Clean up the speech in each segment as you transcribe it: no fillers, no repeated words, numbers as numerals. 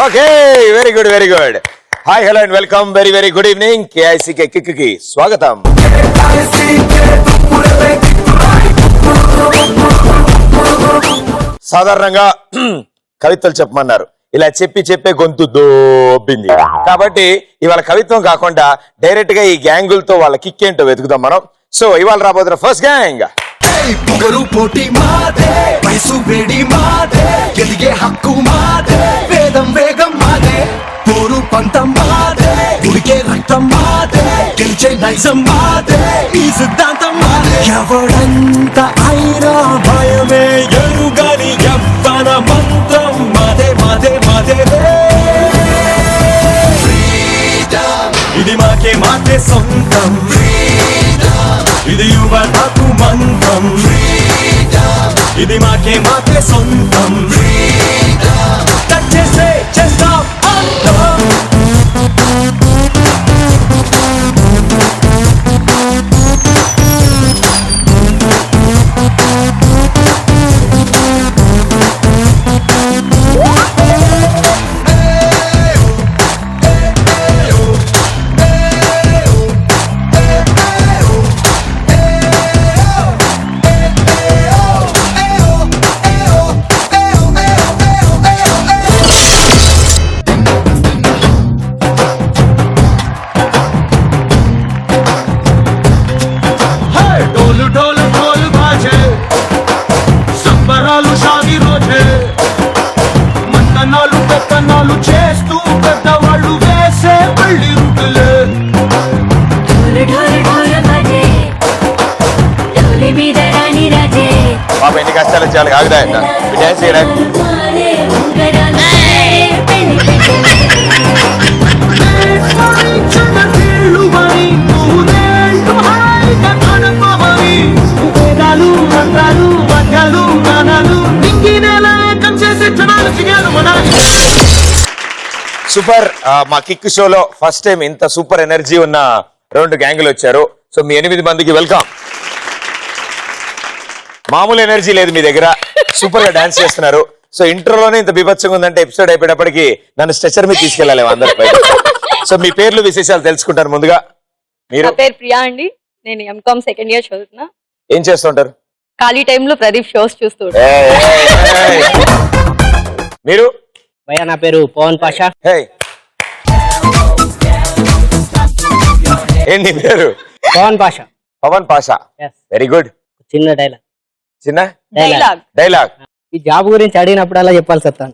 Okay, very good very good. Hi hello and welcome, very very good evening. K I C K kick కి స్వాగతం. సాధారణంగా కవితలు చెప్పమన్నారు, ఇలా చెప్పి చెప్పే గొంతు దోబ్బింది. కాబట్టి ఇవాళ కవిత్వం కాకుండా డైరెక్ట్ గా ఈ గ్యాంగులతో వాళ్ళ కిక్ ఏంటో వెతుకుదాం మనం. సో ఇవాళ రాబోతున్న ఫస్ట్ గ్యాంగ్. పొగరు పోటీ మాదే, వయసు వేడి మాదే, ఎదిగే హక్కు మాదే, వేదం వేగం మాదే, పోరు పంతం మాదే, ఉడికే రక్తం మాదే, గెలిచే నైజం మాదే, ఈ సిద్ధాంతం మాదే. ఎవడంత అయినా భయమే ఎరుగని యవ్వన మంత్రం మాదే మాదే మాదే. ఇది మాకే మాకే సొంతం, ఇది యువతకు మంత్రం, ఇది మాకే మాకే సొంతం, చేసే చేస్తాం అంతం. చేస్తూ పెద్దవాళ్ళు వేసే పళ్ళి రుటులే. పాప ఎన్ని కష్టాలు వచ్చేయాలి కాగుదా డాన్స్ చేయడానికి. సూపర్. మా కిక్ షోలో ఫస్ట్ టైం ఇంత సూపర్ ఎనర్జీ ఉన్న 2 గ్యాంగులు వచ్చారు. సో మీ 8 మందికి వెల్కమ్. మామూలు ఎనర్జీ లేదు మీ దగ్గర, సూపర్ గా డాన్స్ చేస్తున్నారు. సో ఇంట్రోలోనే ఇంత బీభత్సంగా ఉందంటే ఎపిసోడ్ అయిపోయేటప్పటికి నన్ను స్ట్రెచర్ మీద తీసుకెళ్ళాలి అందరిపై. సో మీ పేర్లు విశేషాలు తెలుసుకుంటారు. ముందుగా మీరు. పేరు ప్రియా అండి, నేను ఎంకామ్ సెకండ్ ఇయర్ చదువుతున్నా. ఏం చేస్తుంటారు? ఖాళీ టైంలో ప్రదీప్ షోస్ చూస్తూ. మీరు? భయ్యా నా పేరు పవన్ పాషా. ఏంటి పేరు? పవన్ పాషా. Pavan Pasha, very good. చిన్న డైలాగ్. చిన్న డైలాగ్. ఈ జాబ్ గురించి అడిగినప్పుడల్లా చెప్పాల్సి వస్తాను.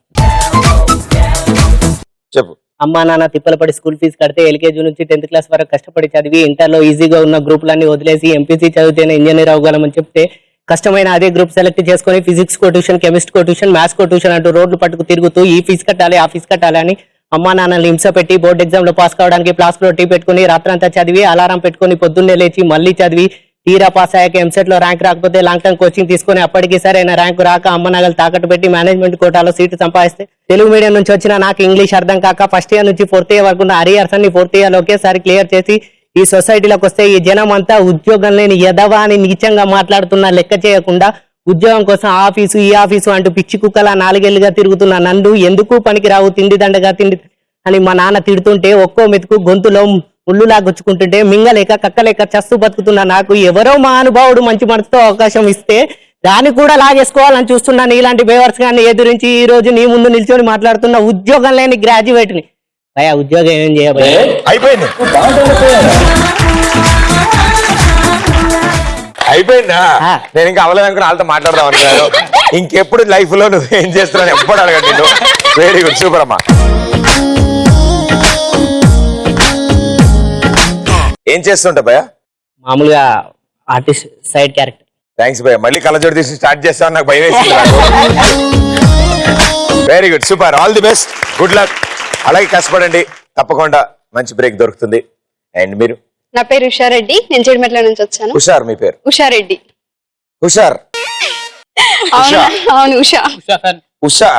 చెప్పు. అమ్మా నాన్న తిప్పలపడి స్కూల్ ఫీజు కడితే ఎల్కేజీ నుంచి 10th క్లాస్ వరకు కష్టపడి చదివి ఇంటర్లో ఈజీగా ఉన్న గ్రూపులన్నీ వదిలేసి ఎంపీసీ చదివితేనే ఇంజనీర్ అవ్వగలమని చెప్తే కష్టమైన అదే గ్రూప్ సెలెక్ట్ చేసుకుని ఫిజిక్స్ కో ట్యూషన్, కెమిస్ట్రీ కో ట్యూషన్, మ్యాథ్స్ కో ట్యూషన్ అంటూ రోడ్లు పట్టుకు తిరుగుతూ ఈ ఫీజు కట్టాలి ఆ ఫీజు కట్టాలి అని అమ్మా నాన్నని హింస పెట్టి బోర్డు ఎగ్జామ్ లో పాస్ కావడానికి ఫ్లాస్క్ లో టీ పెట్టుకుని రాత్రంతా చదివి అలారం పెట్టుకుని పొద్దున్నే లేచి మళ్ళీ చదివి తీరా పాస్ అయ్యాక ఎంసెట్ లో ర్యాంక్ రాకపోతే లాంగ్ టర్మ్ కోచింగ్ తీసుకుని అప్పటికి సరైన ర్యాంకు రాక అమ్మ నగలు తాకట్టు పెట్టి మేనేజ్మెంట్ కోటాలో సీటు సంపాదిస్తే తెలుగు మీడియం నుంచి వచ్చిన నాకు ఇంగ్లీష్ అర్థం కాక ఫస్ట్ ఇయర్ నుంచి 4th ఇయర్ వరకు అరియర్స్ అన్ని 4th ఇయర్ ఒకేసారి క్లియర్ చేసి ఈ సొసైటీలోకి వస్తే ఈ జనం అంతా ఉద్యోగం లేని యదవా అని నీచంగా మాట్లాడుతున్నా లెక్క చేయకుండా ఉద్యోగం కోసం ఆఫీసు ఈ ఆఫీసు అంటూ పిచ్చి కుక్కలా 4 ఏళ్లుగా తిరుగుతున్న నన్ను ఎందుకు పనికి రావు తిండి దండగా తిండి అని మా నాన్న తిడుతుంటే ఒక్కో మెతుకు గొంతులో ముళ్ళులా గుచ్చుకుంటుంటే మింగలేక కక్కలేక చస్తూ బతుకుతున్న నాకు ఎవరో మహానుభావుడు మంచి మనసుతో అవకాశం ఇస్తే దాన్ని కూడా లాగేసుకోవాలని చూస్తున్నాను. ఇలాంటి బేవర్స్ గాన్ని ఎదురించి ఈ రోజు నీ ముందు నిల్చొని మాట్లాడుతున్న ఉద్యోగం లేని గ్రాడ్యుయేట్ ని. భయ్యా ఉద్యోగం ఏం చేయబోయే అయిపోయింది. అయిపోయిందా? నేను ఇంకా అవలేదనుకుని వాళ్ళతో మాట్లాడదాం అనుకున్నాను. ఇంకెప్పుడు లైఫ్ లో నువ్వు ఏం చేస్తున్నావు ఎప్పుడు అడగండి. వెరీ గుడ్, సూపర్ అమ్మా. ఏం చేస్తుంటా భయ్యా? మామూలుగా ఆర్టిస్ట్ సైడ్ క్యారెక్టర్. థ్యాంక్స్ భయ్యా. మళ్ళీ కళ్ళజోడు తీసి స్టార్ట్ చేస్తాను, నాకు భయం వేసింది. Very good, super, all the best, good luck. అలాగే కష్టపడండి, తప్పకుండా మంచి బ్రేక్ దొరుకుతుంది. అండ్ మీరు? నా పేరు ఉషారెడ్డి, నేను చెడిమెట్ల నుంచి వచ్చాను. హుషార్ మీ పేరు? ఉషారెడ్డి. హుషార్? అవును, ఉషా. ఉషా.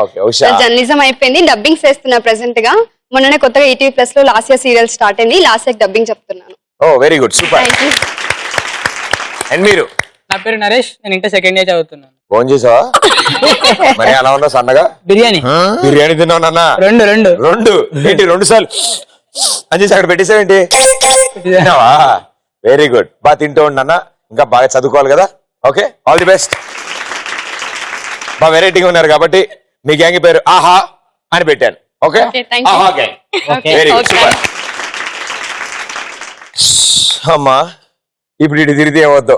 ఓకే, ఉషా. జర్నలిజం అయిపోయింది, డబ్బింగ్ చేస్తున్నా ప్రెసెంట్ గా. మొన్ననే కొత్తగా ఈటీవీ ప్లస్ లో లాస్ట్ ఇయర్ సీరియల్ స్టార్ట్ అయింది, లాస్ట్ ఇయర్ డబ్బింగ్ చెప్తున్నాను. ఓ వెరీ గుడ్, సూపర్. అండ్ మీరు? నా పేరు నరేష్, నేను ఇంటర్ సెకండ్ ఇయర్ చదువుతున్నాను. ఫోన్ చేసావా మరి అలా ఉన్నా సన్నగా బిర్యానీ బిర్యానీ తిన్నావు నాన్న రెండు ఏంటి 2 సార్లు అని చేసి అక్కడ పెట్టేసావేంటి తిన్నావా వెరీ గుడ్ బాగా తింటూ ఉండన్న ఇంకా బాగా చదువుకోవాలి కదా ఓకే ఆల్ ది బెస్ట్ బాగా వెరైటీగా ఉన్నారు కాబట్టి మీ గ్యాంగ్ పేరు ఆహా అని పెట్టాను ఓకే Okay, thank you. ఆహా gang very good Okay. Super అమ్మా ఇప్పుడు ఇటు తిరిగితే ఏమవుద్దు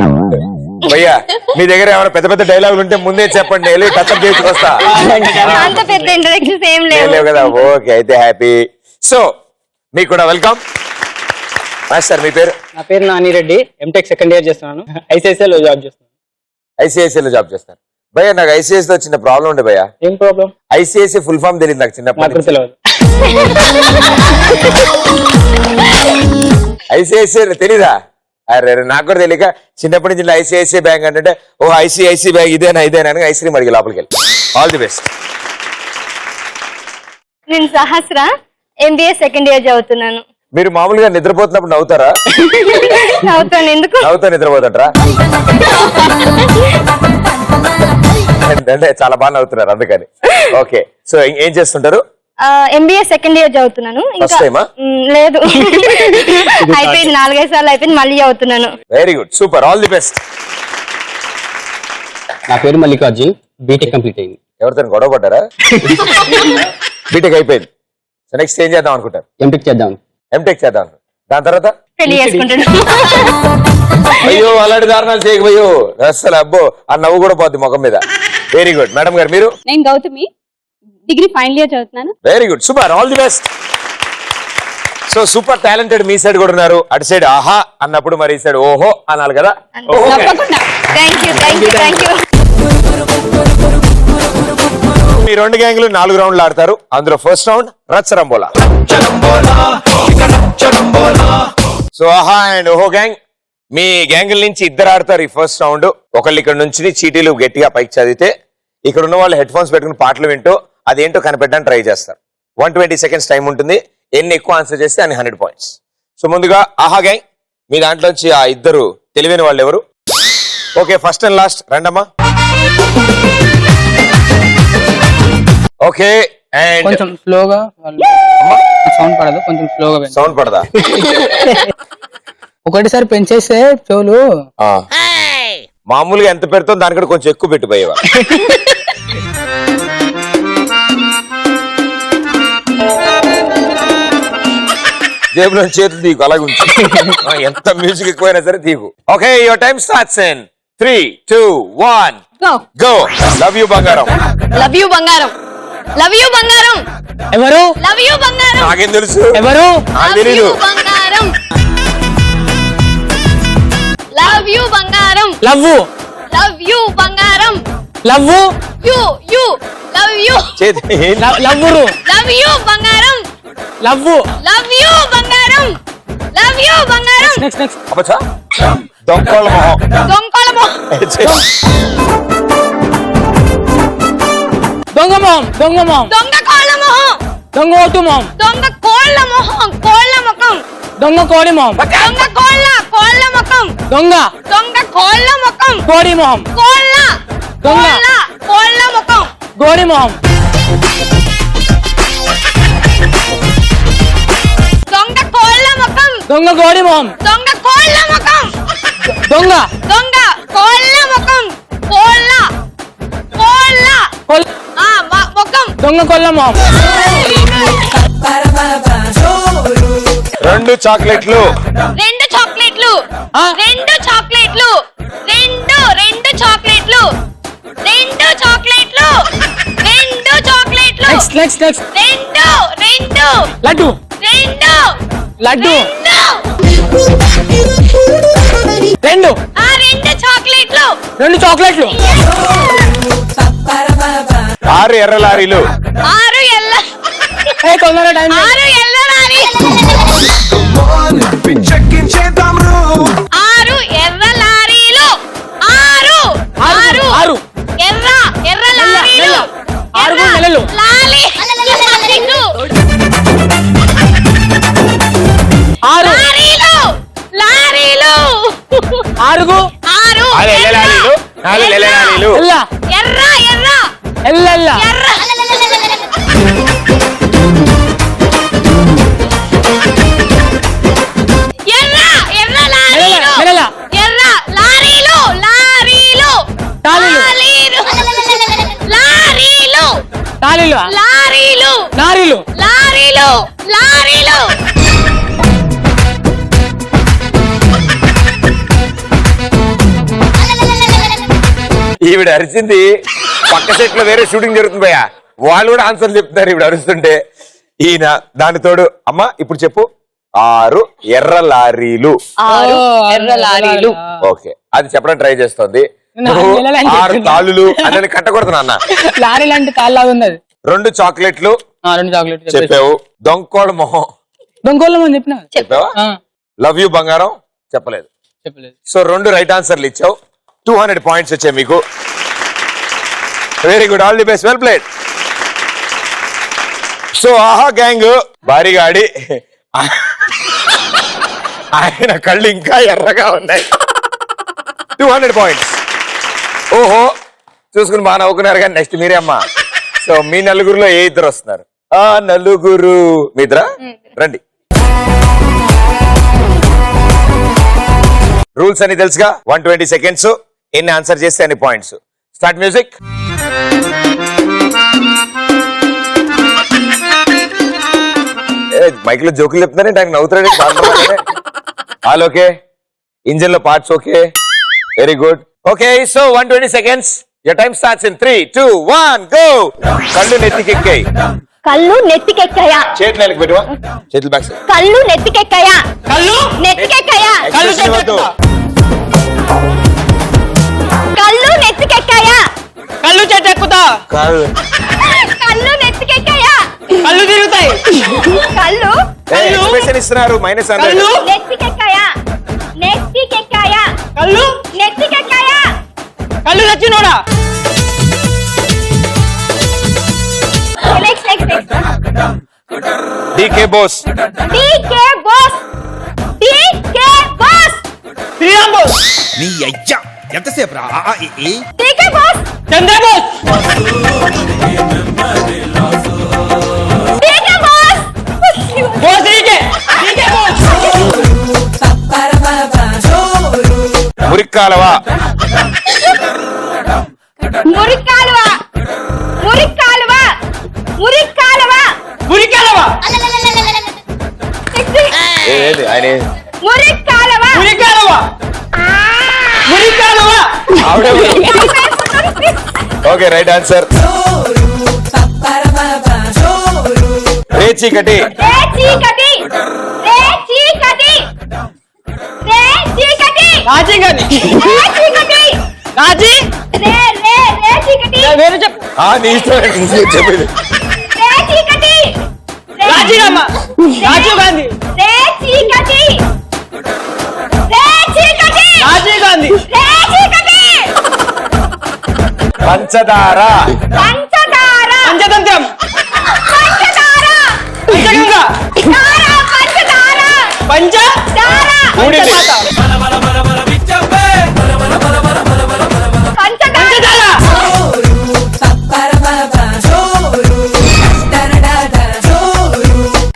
భయ్యా మీ దగ్గర ఏమైనా పెద్ద పెద్ద డైలాగులు ఉంటే ముందే చెప్పండి వెళ్ళి టచ్అప్ చేసుకొస్తా అంత పెద్ద ఇంటరాక్షన్స్ ఏం లేవు లేవు కదా ఓకే అయితే హ్యాపీ సో మీకు కూడా వెల్కమ్ సార్ మీ పేరు నా పేరు నానిరెడ్డి ఎంటెక్ సెకండ్ ఇయర్ చేస్తున్నాను ఐసిఐసిఐ లో జాబ్ చేస్తున్నాను ఐసిఐసిఐ లో జాబ్ చేస్తారు భయ్యా నాకు ఐసిఐసి తో చిన్న ప్రాబ్లం ఉండే భయ్యా ఏం ప్రాబ్లం ఐసిఐసి ఫుల్ ఫామ్ తెలియదు నాకు చిన్నప్పటి నాకు తెలియదు ఐసిఐసిఐ తెలీదా అరే నాకు కూడా తెలియక చిన్నప్పటి నుంచి ఐసిఐసిఐ బ్యాంక్ అంటే ఓ ఐసిఐసి బ్యాంక్ ఇదేనా అని ఐస్ క్రీమ్ అడిగి లోపలికి వెళ్ళి ఆల్ ది బెస్ట్ నేను సహస్ర ఎంబీఏ సెకండ్ ఇయర్ చదువుతున్నాను మీరు మామూలుగా నిద్రపోతున్నప్పుడు నవ్వుతారా చదువుతాను ఎందుకు నవ్వుతా నిద్రపోతుంటారా అంటే చాలా బాగా నవ్వుతున్నారు అందుకని ఓకే సో ఏం చేస్తుంటారు ఎంబీఏ సెకండ్ ఇయర్ చదువుతున్నాను First time ఆ? లేదు అయిపోయింది 4-5 సార్లు అయిపోయింది మళ్ళీ చదువుతున్నాను very good super all the best నా పేరు మల్లికార్జున్ బీటెక్ కంప్లీట్ అయింది ఎవరితో గొడవ పడ్డారా బీటెక్ అయిపోయింది సో నెక్స్ట్ ఏం చేద్దాం అనుకుంటారు ఎంటెక్ చేద్దాం ఎంటెక్ చేద్దాం దాని తర్వాత పెళ్లి చేసుకుంటాను అయ్యో అలాంటి దారుణాలు చేయకపోయో అసలు అబ్బో ఆ నవ్వు కూడా పోద్ది ముఖం మీద వెరీ గుడ్ మేడం గారు మీరు నేను గౌతమి డిగ్రీ ఫైనల్ ఇయర్ చదువుతున్నాను very good super all the best so super talented me side కూడా ఉన్నారు అటు సైడ్ ఆహా అన్నప్పుడు మరి ఈ సైడ్ ఓహో అనాలి కదా తప్పకుండా థ్యాంక్ యూ మీ 2 గ్యాంగ్లు 4 రౌండ్లు ఆడతారు అందులో ఫస్ట్ రౌండ్ రచ్చరంబోలా సో ఆహా అండ్ ఓహో గ్యాంగ్ మీ గ్యాంగుల నుంచి 2 ఆడతారు ఈ ఫస్ట్ రౌండ్ ఒకళ్ళు ఇక్కడ నుంచి చీటీలు గట్టిగా పైకి చదివితే ఇక్కడ ఉన్న వాళ్ళు హెడ్ ఫోన్స్ పెట్టుకుని పాటలు వింటూ అదేంటో కనిపెట్టడానికి ట్రై చేస్తారు 120 సెకండ్స్ టైం ఉంటుంది ఎన్ని ఎక్కువ ఆన్సర్ చేస్తే అన్ని 100 పాయింట్స్ సో ముందుగా ఆహా గ్యాంగ్ మీ దాంట్లోంచి ఆ 2 తెలివైన వాళ్ళు ఎవరు ఓకే ఫస్ట్ అండ్ లాస్ట్ రండమ్మా ఓకే అండ్ కొంచెం స్లోగా సౌండ్ పడదు కొంచెం స్లోగా సౌండ్ పడదా ఒకటిసారి పెంచేస్తే చెవులు ఆ. మామూలుగా ఎంత పెడతాం దానికంటే కొంచెం ఎక్కువ పెట్టిపోయేవా జేబులో చేతులు తీకు అలాగే ఉంచు ఆ, ఎంత మ్యూజిక్ ఎక్కువైనా సరే తీకు okay your time starts in 3, 2, 1 go love you బంగారం లవ్ యూ బంగారం లవ్ యూ బంగారం ఎవరు లవ్ యూ బంగారం నాకేం తెలుసు ఎవరు నాకు తెలీదు బంగారం లవ్ యూ బంగారం లవ్ లవ్ యూ బంగారం లవ్ యూ లవ్ యూ చేతి లవ్వురు లవ్ యూ బంగారం లవ్ లవ్ యూ బంగారం లవ్ యూ బంగారం నెక్స్ట్ నెక్స్ట్ అబ్బచ్చా దొంగల మొహం దొంగలమో దొంగ మొహం దొంగ మొహం దొంగ కోళ్ళ మొహం దొంగ ఓటు మొహం దొంగ కోళ్ళ మొహం కోళ్ళ ముఖం దొంగ కోడి మొహం దొంగ కోళ్ళ ముఖం దొంగ దొంగ కోళ్ళ ముఖం కోడి మొహం కోళ్ళ దొంగ. కోళ్ళ ముఖం గోడి మొహం దొంగ కోళ్ళ ముఖం దొంగ గోడి మొహం దొంగ కోళ్ళ ముఖం దొంగ దొంగ కోళ్ళ ముఖం కోళ్ళ కొల్- ముఖం దొంగ కొల్ల మొహం 2 చాక్లెట్లు 2 చాక్లెట్లు ఆ? 2 చాక్లెట్లు 2 చాక్లెట్లు 2 చాక్లెట్లు 2 చాక్లెట్లు next next next 2 laddu 2 laddu 2 2 2 చాక్లెట్లు 2 చాక్లెట్లు 6 ఎర్ర లారీలు 6 ఎల్ల ఏ తొందర టైం 6 ఎల్ల లారీ చెక్కించేద్దాం రో 6 ఎర్ర లారీలు 6 ఆరు ఎర్ర లారీలు ఆరు నెలలు లారీ ఆరు లారీలు ఆరుగు 6 4 ఎల్ల లారీలు 4 ఎల్ల లారీలు ఎల్ల ఎల్లెల్ల మెడల తాళీలు లారీలు ఈవిడ అరిచింది పక్క సెట్ లో వేరే షూటింగ్ జరుగుతుంది భయ్యా, వాళ్ళు కూడా ఆన్సర్ చెప్తున్నారు ఈవిడ అరుస్తుంటే. ఈయన దాని తోడు అమ్మ ఇప్పుడు చెప్పు 6 ఎర్ర లారీలు. ఎర్ర లారీలు ఓకే, అది చెప్పడం ట్రై చేస్తోంది. నేను 6 తాళులు అని కట్టకూడదు నాన్న. లారీ లాంటి తాళ్ళగా ఉంది అది. 2 చాక్లెట్లు 2 చాక్లెట్ చెప్పావు. దొంకోళ్ళ మొహం దొంగోళ్ళం అని చెప్పిన చెప్పావా? లవ్ యూ బంగారం చెప్పలేదు. చెప్పలేదు. సో 2 రైట్ ఆన్సర్లు ఇచ్చావు. 200 పాయింట్స్ వచ్చాయి మీకు. Very good, all the best, well played. So ఆహా గ్యాంగ్ భారీగా ఆడి ఆయన కళ్ళు ఇంకా ఎర్రగా ఉన్నాయి. 200 పాయింట్స్. ఓహో చూసుకుని బాగా నవ్వుకున్నారు కానీ నెక్స్ట్ మీరే అమ్మా. సో మీ నలుగురులో ఏ ఇద్దరు వస్తున్నారు? ఆ నలుగురు మీ ఇద్దరా? రండి. రూల్స్ అని తెలుసుగా. 120 సెకండ్స్, ఎన్ని ఆన్సర్ చేస్తే అన్ని పాయింట్స్. Start music. మైక్ లో జోకులు చెప్తున్నారే, నాకు నవ్వుతాడే. ఆల్ ఓకే, ఇంజన్ లో parts okay, very good. Okay, so 120 seconds. your time starts in 3, 2, 1 go. కళ్ళు నెత్తికెక్కాయి. కళ్ళు నెత్తికెక్కాయా? చేతులు నెలకు పెట్టువా, చేతులు బ్యాక్ సైడ్. కళ్ళు నెత్తికెక్కాయా? కళ్ళు నెత్తికెక్కాయా? కళ్ళు Expression ఇవ్వద్దు. కళ్ళు నెత్తికెక్కాయా? కళ్ళు చెట్టు ఎక్కుతా, కళ్ళు కళ్ళు నెత్తికెక్కాయా? కళ్ళు తిరుగుతాయి, కళ్ళు ఎక్స్ప్రెషన్ ఇస్తున్నారు. -100. కళ్ళు నెత్తికెక్కాయా? నెత్తికెక్కాయా? కళ్ళు నెత్తికెక్కాయా? కళ్ళు చచ్చినోడా. Next D K Bose. D K boss. D K boss. Sriram Bose, నీ అయ్యా ఎంతసేపు రా D K boss. Chandrabose, D K boss. Bose D K Bose, మురిక్కాలవా. మురికాలువ. మురికాలువ. మురికాలువ. మురికాలవా, ఏది ఆయన మురికాలువ. మురికాలవా, మురికాలవా. ఆవిడే. Okay, right answer. రే చీకటి. రే చీకటి. రే చీకటి. రే చీకటి. రాజీ గాని రే చీకటి. రాజీ రే రే రే చీకటి. వేరే చెప్పు. నీ ఇష్టం చెప్పేది. రే చీకటి. రాజీనామా, రాజీవ్ గాంధీ, రే చీకటి. రే చీకటి. రాజీవ్ గాంధీ, రే చీకటి. పంచదార. పంచదార. పంచతంత్రం, పంచదార. పంచగంగా, దార. పంచదార. పంచ దార. ఊడిది. పంచదార.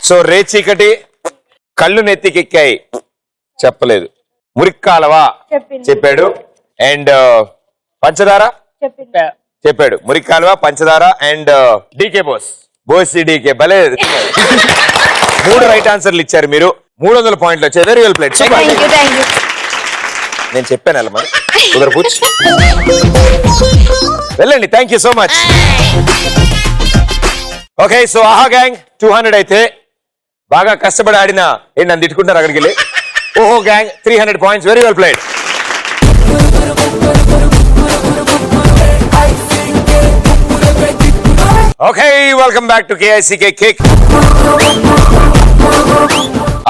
సో రే చీకటి, కళ్ళు నెత్తికెక్కాయి చెప్పలేదు. మురిక్కాలవా చెప్పాడు. అండ్ పంచదార చెప్పాడు. మురిక్కాలవా, పంచదార and DK Bose. Bose DK భలే. 3 రైట్ ఆన్సర్లు ఇచ్చారు మీరు. 300 పాయింట్లు వచ్చాయి. Very well played. Thank you thank you. నేను చెప్పాను అలా మరి కుదర పూచ్. వెళ్ళండి, thank you so much. Okay, so ఆహా గ్యాంగ్ 200 అయితే బాగా కష్టపడి ఆడిన ఏంటి నన్ను తిట్టుకుంటారు అక్కడికి వెళ్ళి. ఓహో gang 300 points. Very well played. Okay, welcome back to KICK kick.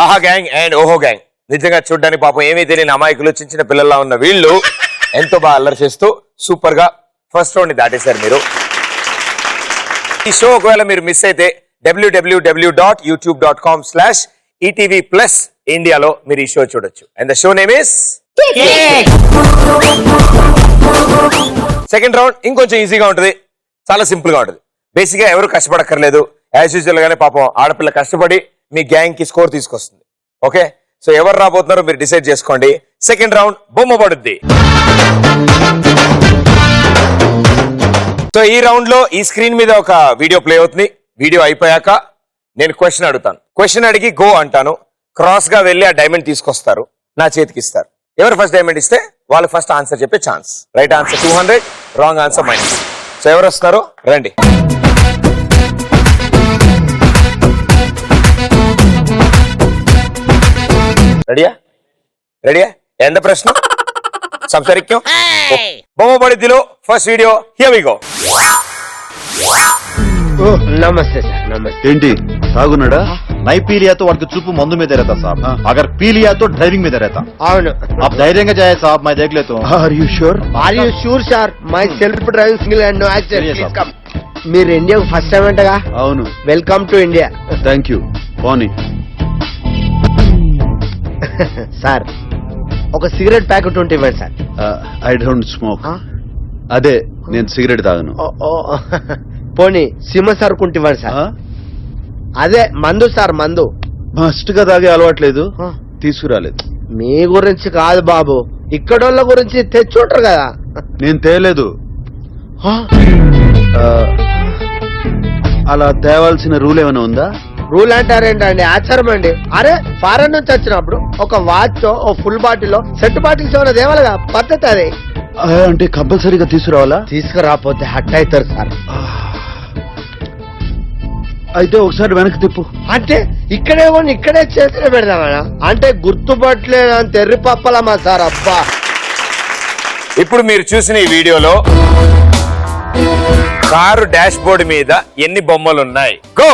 ఆహా గ్యాంగ్ అండ్ ఓహో గ్యాంగ్ నిజంగా చూడ్డానికి పాపం ఏమీ తెలియని అమాయకులు, చిన్న చిన్న పిల్లల్లా ఉన్న వీళ్ళు ఎంతో బాగా అల్లరి చేస్తూ సూపర్ గా ఫస్ట్ రౌండ్ ని దాటేశారు మీరు. ఈ షో ఒకవేళ మీరు మిస్ అయితే www.youtube.com/ETV+India లో మీరు ఈ షో చూడొచ్చు. And the show name is second round. ఇంకొంచెం ఈజీగా ఉంటుంది. చాలా సింపుల్ గా ఉంటుంది. బేసిక్ గా ఎవరు కష్టపడక్కర్లేదు. యాజ్ యూజువల్ గానే పాపం ఆడపిల్ల కష్టపడి మీ గ్యాంగ్ కి స్కోర్ తీసుకొస్తుంది. ఓకే, సో ఎవరు రాబోతున్నారో మీరు డిసైడ్ చేసుకోండి. సెకండ్ రౌండ్ బొమ్మ పడుద్ది. సో ఈ రౌండ్ లో ఈ స్క్రీన్ మీద ఒక వీడియో ప్లే అవుతుంది. వీడియో అయిపోయాక నేను క్వశ్చన్ అడుగుతాను. క్వశ్చన్ అడిగి గో అంటాను. క్రాస్ గా వెళ్ళి ఆ డైమండ్ తీసుకొస్తారు, నా చేతికి ఇస్తారు. ఎవరు ఫస్ట్ డైమండ్ ఇస్తే వాళ్ళు ఫస్ట్ ఆన్సర్ చెప్పే chance. Right answer 200, wrong answer -. So ఎవరు వస్తారు రండి. రెడీయా? రెడీయా? ఎంత ప్రశ్న సంసరిక్యం బొమ్మ పడిద్దిలో first video. Here we go. नमस्ते सर, नमस्ते। ఏంటి తాగున్నాడా? నై पी लिया तो वाడికి చూపు మందు మీద रहता साहब, अगर पी लिया तो ड्राइविंग में रहता। అవును। आप धैर्य जाए साहब, मैं देख लेता हूँ। Are you sure? Are you sure sir? Myself driving skill and no accident. Yes, please sir. Come. మీరు ఇండియాకు ఫస్ట్ టైం అంటగా? అవును। Welcome to India. Thank you. పోనీ సార్ ఒక సిగరెట్ ప్యాకెట్ ఉంటే ఇవ్వండి సార్. I don't smoke. అదే నేను సిగరెట్ తాగను. పోనీ సింహ సార్ కుంటే ఇవ్వండి సార్. అదే మందు సార్, మందు. మస్ట్ గా తాగే అలవాట్లేదు, తీసుకురాలేదు. మీ గురించి కాదు బాబు, ఇక్కడోళ్ళ గురించి తెచ్చుంటారు కదా. నేను తేలేదు. అలా తేవాల్సిన రూల్ ఏమైనా ఉందా? రూల్ అంటారేంటండి, ఆచారం అండి. అరే ఫారెన్ నుంచి వచ్చినప్పుడు ఒక వాచ్, ఓ ఫుల్ బాటిల్, సెట్ బాటిల్స్ ఏమైనా దేవాలిగా, పద్ధతి అది. అంటే కంపల్సరీగా తీసుకురావాలా? తీసుకురాపోతే హట్ అవుతారు సార్. అయితే ఒకసారి వెనక్కి తిప్పు. అంటే ఇక్కడే కొన్ని ఇక్కడే చేతిలో పెడదామా? అంటే గుర్తుపట్టలేని తెర్రి పప్పలమ్మా సార్. అబ్బా, ఇప్పుడు మీరు చూసిన ఈ వీడియోలో కారు డాష్ బోర్డు మీద ఎన్ని బొమ్మలు ఉన్నాయి? గో.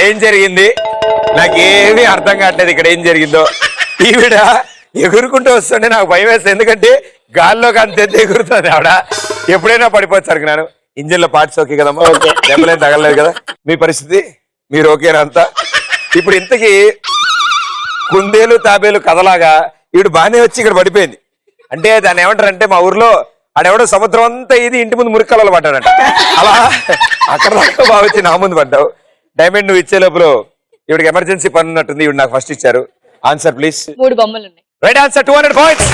ఏం జరిగింది నాకేమీ అర్థం కావట్లేదు ఇక్కడ ఏం జరిగిందో. ఈవిడ ఎగురుకుంటూ వస్తుంటే నాకు భయం వేస్తుంది, ఎందుకంటే గాల్లోకి అంత ఎగురుతుంది ఆవిడ. ఎప్పుడైనా పడిపోవచ్చు అనుకున్నాను. ఇంజిన్ లో పార్ట్స్ ఓకే కదమ్మా? దెబ్బలేం తగలలేదు కదా? మీ పరిస్థితి మీరు ఓకేనా అంతా? ఇప్పుడు ఇంతకీ కుందేలు తాబేలు కథలాగా ఈవిడ బాగానే వచ్చి ఇక్కడ పడిపోయింది. అంటే దాన్ని ఏమంటారంటే మా ఊర్లో ఆడెవడో సముద్రం అంతా ఇది ఇంటి ముందు మురికలలో పడ్డాడంట. అలా అక్కడ దాకా బాగా వచ్చి నా ముందు పడ్డావు. డైమండ్ నువ్వు ఇచ్చే లోపల ఇవిడికి ఎమర్జెన్సీ పని ఉన్నట్టుంది. ఇవి నాకు ఫస్ట్ ఇచ్చారు. Answer please. 3 బొమ్మలు ఉన్నాయి. Right answer 200 points.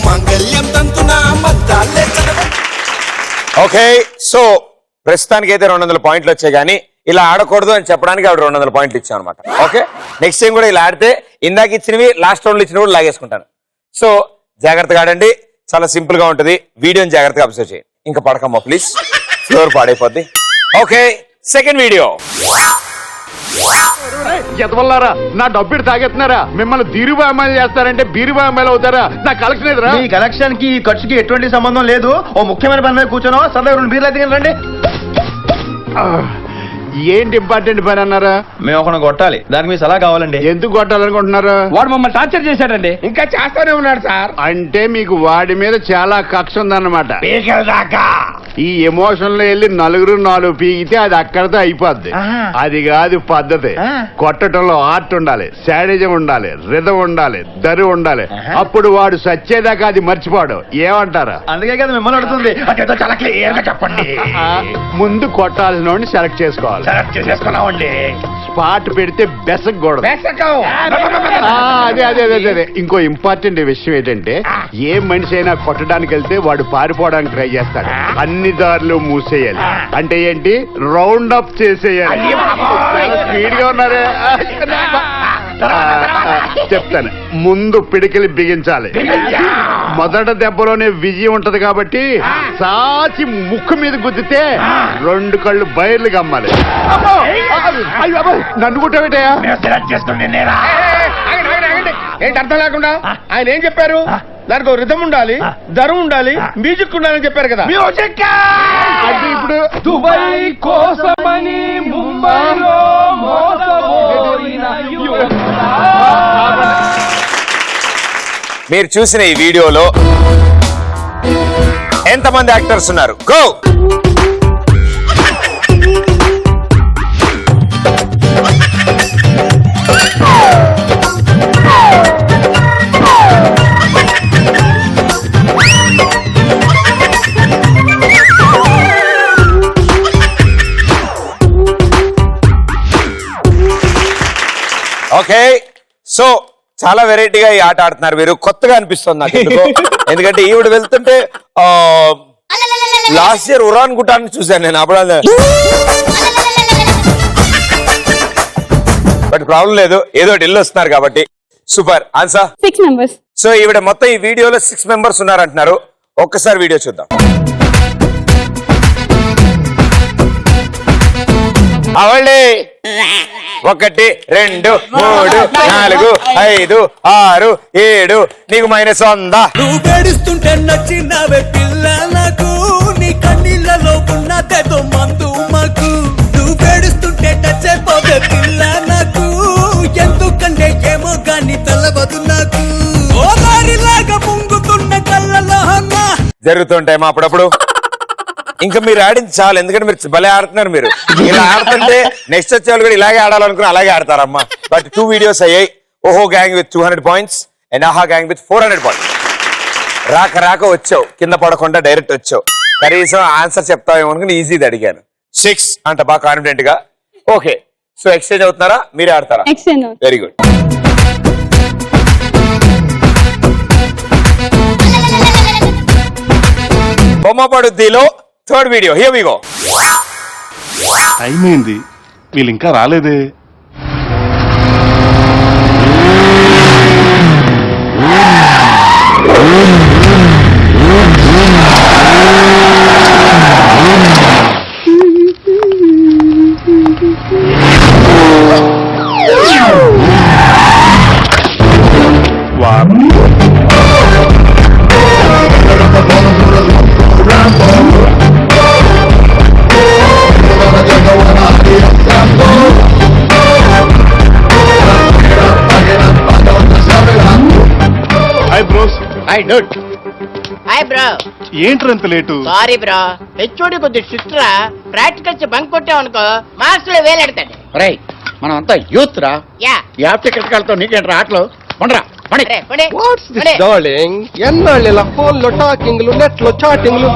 మంగళ్యం తంతున మద్దాలే ఓకే, సో ప్రస్తుతానికి అయితే 200 పాయింట్లు వచ్చాయి, కానీ ఇలా ఆడకూడదు అని చెప్పడానికి ఆవిడ 200 పాయింట్లు ఇచ్చాం అనమాట. ఓకే, నెక్స్ట్ టైం కూడా ఇలా ఆడితే ఇందాక ఇచ్చినవి లాస్ట్ రౌండ్ లో ఇచ్చినవి కూడా లాగేసుకుంటాను. సో జాగ్రత్తగా ఆడండి, చాలా సింపుల్ గా ఉంటుంది. వీడియోని జాగ్రత్తగా అబ్జర్వ్ చేయండి. ఇంకా పడకమ్మా ప్లీజ్, ఫ్లోర్ పాడైపోద్ది. Okay, second video. ఎదవల్లారా, నా డబ్బులు తాగెత్తున్నారా? మిమ్మల్ని బీరువామాలు చేస్తారంటే బీరువామాలు అవుతారా? నా కలెక్షన్ ఎదురా? ఈ కలెక్షన్ కి ఈ ఖర్చుకి ఎటువంటి సంబంధం లేదు. ఓ ముఖ్యమైన పని మీద కూర్చోనో సరదా 2 బీర్లు అయితే రండి. ఏంటి ఇంపార్టెంట్ పని అన్నారా? మేము ఒకరిని కొట్టాలి, దానికి మీ సలహా కావాలండి. ఎందుకు కొట్టాలనుకుంటున్నారు? వాడు మమ్మల్ని టార్చర్ చేశాడండి. ఇంకా చేస్తానే ఉన్నాడు సార్. అంటే మీకు వాడి మీద చాలా కక్ష ఉందన్నమాట. ఈ ఎమోషన్ లో వెళ్ళి 4 పీకితే అది అక్కడితో అయిపోద్ది. అది కాదు పద్ధతి. కొట్టడంలో ఆర్ట్ ఉండాలి, శాడిజం ఉండాలి, రిధం ఉండాలి, దరి ఉండాలి. అప్పుడు వాడు సచ్చేదాకా అది మర్చిపోడు. ఏమంటారా? అందుకే కదా మిమ్మల్ని అడుగుతుంది. చాలా క్లియర్ గా చెప్పండి. ముందు కొట్టాల్సిన సెలెక్ట్ చేసుకోవాలి. స్పాట్ పెడితే బెసకూడదు. అదే అదే అదే అదే. ఇంకో ఇంపార్టెంట్ విషయం ఏంటంటే, ఏ మనిషి అయినా కొట్టడానికి వెళ్తే వాడు పారిపోవడానికి ట్రై చేస్తాడు. అన్ని దారులు మూసేయాలి. అంటే ఏంటి? రౌండ్ అప్ చేసేయాలి. స్పీడ్ గా ఉన్నారే. చెప్తాను. ముందు పిడికిలి బిగించాలి. మొదట దెబ్బలోనే విజయం ఉంటది కాబట్టి సాచి ముక్కు మీద గుద్దితే 2 కళ్ళు బయర్లు గమ్మాలి. నన్ను కుట్టబెట్టయా? ఏంటి అర్థం లేకుండా ఆయన ఏం చెప్పారు? దానికి రిథం ఉండాలి, ధరం ఉండాలి, మ్యూజిక్ ఉండాలని చెప్పారు కదా. మ్యూజిక్ అంటే ఇప్పుడు దుబాయ్ కోసమని ముంబైలో మోసపోయిన మీరు చూసిన ఈ వీడియోలో ఎంతమంది యాక్టర్స్ ఉన్నారు? గో. ఓకే, సో చాలా వెరైటీగా ఈ ఆట ఆడుతున్నారు మీరు. కొత్తగా అనిపిస్తుంది నాకు ఎందుకో. ఎందుకంటే ఈవిడ వెళ్తుంటే లాస్ట్ ఇయర్ ఉరాన్ గుటాన్ని చూశాను నేను అప్పుడు. బట్ ప్రాబ్లం లేదు, ఏదో ఇల్లు వస్తున్నారు కాబట్టి. Super answer. 6 members. సో ఈవిడ మొత్తం ఈ వీడియోలో 6 మెంబర్స్ ఉన్నారంటున్నారు. ఒక్కసారి వీడియో చూద్దాం. అవళి 1 2 3 4 5 6 7 నీకు -100. నువ్వు వేడిస్తుంటే నచ్చినవే పిల్ల నాకు, నీ కన్నీళ్ళలో ఉన్నదేదో మందు మాకు. నువ్వు వేడిస్తుంటే టచ్ అయిపోవే పిల్ల నాకు, ఎందుకంటే ఏమో గాని తెల్లవదు నాకు. ఓదారిలాగా ముంగుతున్న కళ్ళలో జరుగుతుంటాయి మా అప్పుడప్పుడు. ఇంకా మీరు ఆడింది చాలు, ఎందుకంటే మీరు భలే ఆడుతున్నారు. మీరు ఇలా ఆడుతుంటే నెక్స్ట్ వచ్చే వాళ్ళు కూడా ఇలాగే ఆడాలనుకుని అలాగే ఆడతారమ్మా. బట్ 2 వీడియోస్ అయ్యాయి. ఓహో గ్యాంగ్ విత్ 200 పాయింట్స్ అండ్ ఆహా గ్యాంగ్ విత్ 400 పాయింట్స్. రాక వచ్చావు, కింద పడకుండా డైరెక్ట్ వచ్చావు. కనీసం ఆన్సర్ చెప్తావేమో అనుకుని ఈజీది అడిగాను. 6 అంట బాగా కాన్ఫిడెంట్ గా. ఓకే, సో ఎక్స్చేంజ్ అవుతున్నారా, మీరే ఆడతారా? Excellent. Very good. బొమ్మపడుద్దిలో 3rd video. Here we go. Time ఏంది, వీళ్ళు ఇంకా రాలేదే. Hi bros. Hi dude. Hi bro. ఏంట్రా ఇంత లేటు? సారీ బ్రో, హెచ్ఓడి కొద్ది స్ట్రిక్ట్ రా. ప్రాక్టికల్స్ బంక్ కొట్టావనుకో మార్క్స్ లో వేలెడతాడు. రేయ్, మనం అంతా యూత్ రా. యా యాప్ టికెట్లతో నీకేంట్రా ఆటలు? పండ్రా రే, పోనీ. వాట్స్ దిస్ పోనీ. డార్లింగ్? ఎన్నాళ్ళు ఇలా ఫోన్ లో టాకింగ్లు, నెట్ లో చాటింగ్లు,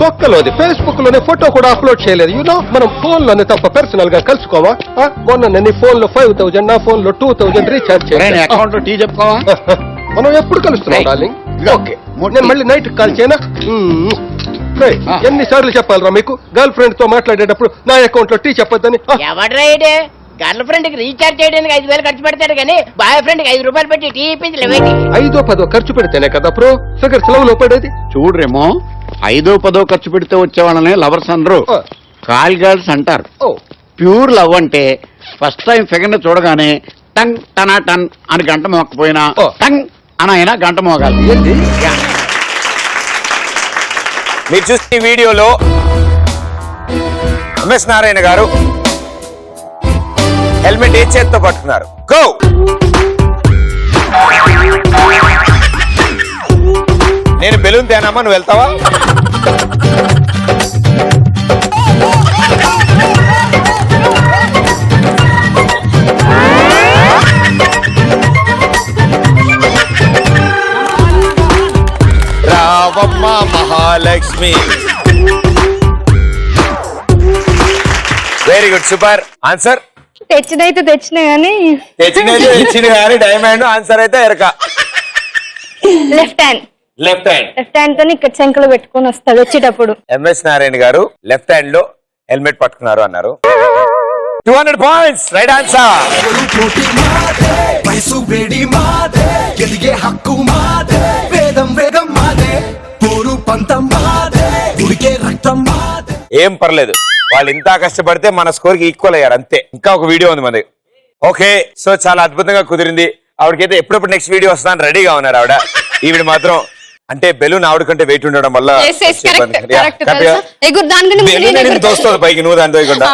తొక్కలోది ఫేస్బుక్ లోనే ఫోటో కూడా అప్లోడ్ చేయలేదు. యూనో మనం ఫోన్ లోనే తప్ప పర్సనల్ గా కలుసుకోవా? మొన్న నీ ఫోన్ లో 5000, నా ఫోన్ లో 2000 రీఛార్జ్ చేయాలి. అకౌంట్ లో టీ చెప్పుకోవా? మనం ఎప్పుడు కలుస్తున్నాం డార్లింగ్? ఓకే, నేను మళ్ళీ నైట్ కాల్ చేయనా? ఎన్నిసార్లు చెప్పాలరా మీకు, గర్ల్ ఫ్రెండ్ తో మాట్లాడేటప్పుడు నా అకౌంట్ లో టీ చెప్పొద్దని? ఎవడ్రా ఇడే గర్ల్ ఫ్రెండ్ కి రీఛార్జ్ చేయడానికి 5000 ఖర్చు పెడతాడు కానీ బాయ్ ఫ్రెండ్ కి 5 రూపాయలు పెట్టి టీ ఇప్పించి లేవేటి. 5దో 10దో ఖర్చు పెడితేనే కదా బ్రో ఫిగర్స్ లవ్ లో పడేది. చూడరేమో, 5దో 10దో ఖర్చు పెడితే వచ్చే వాళ్ళనే లవర్స్ అనరు, కాల్ గర్ల్స్ అంటారు. ఓ ప్యూర్ లవ్ అంటే ఫస్ట్ టైం ఫిగర్ ని చూడగానే టంగ్ టనా టన్ అని గంట మోకపోయినా టంగ్ అని అయినా గంట మోగాలి. మీరు చూసిన ఈ వీడియోలో ఎంఎస్ నారాయణ గారు హెల్మెట్ ఏ చేత్తో పట్టుకున్నారు? గో. నేను బెలూన్ తేనమ్మా, నువ్వు వెళ్తావా? రావమ్మ Mahalakshmi. Very good, super answer. తెచ్చినైతే తెచ్చిన గానీ తెచ్చినది ఇచ్చింది కానీ డైమండ్ ఆన్సర్ అయితే ఎరక. Left hand left hand. Left hand తోని ఇక్కడ చెంకలు పెట్టుకొని వస్తాడు వచ్చేటప్పుడు. ఎంఎస్ నారాయణ గారు లెఫ్ట్ హ్యాండ్ లో హెల్మెట్ పట్టుకున్నారు అన్నారు. 200 పాయింట్స్, రైట్ ఆన్సర్. పోటీ మాదే, వయసు వేడి మాదే, ఎదిగే హక్కు మాదే, వేదం వేగం మాదే, పోరు పంతం మాదే, ఉడికే రక్తం మాదే. ఏం పర్లేదు, వాళ్ళు ఇంత కష్టపడితే మన స్కోర్ కి ఈక్వల్ అయ్యారు అంతే. ఇంకా ఒక వీడియో ఉంది మనది. ఓకే, సో చాలా అద్భుతంగా కుదిరింది. ఆవిడకైతే ఎప్పుడప్పుడు నెక్స్ట్ వీడియో వస్తాను రెడీగా ఉన్నారు ఆవిడ. ఈవిడ మాత్రం అంటే బెలూన్ ఆవిడ కంటే వెయిట్ ఉండడం వల్ల బెలూన్ తోస్తుంది పైకి, నువ్వు దాని తోయకుండా.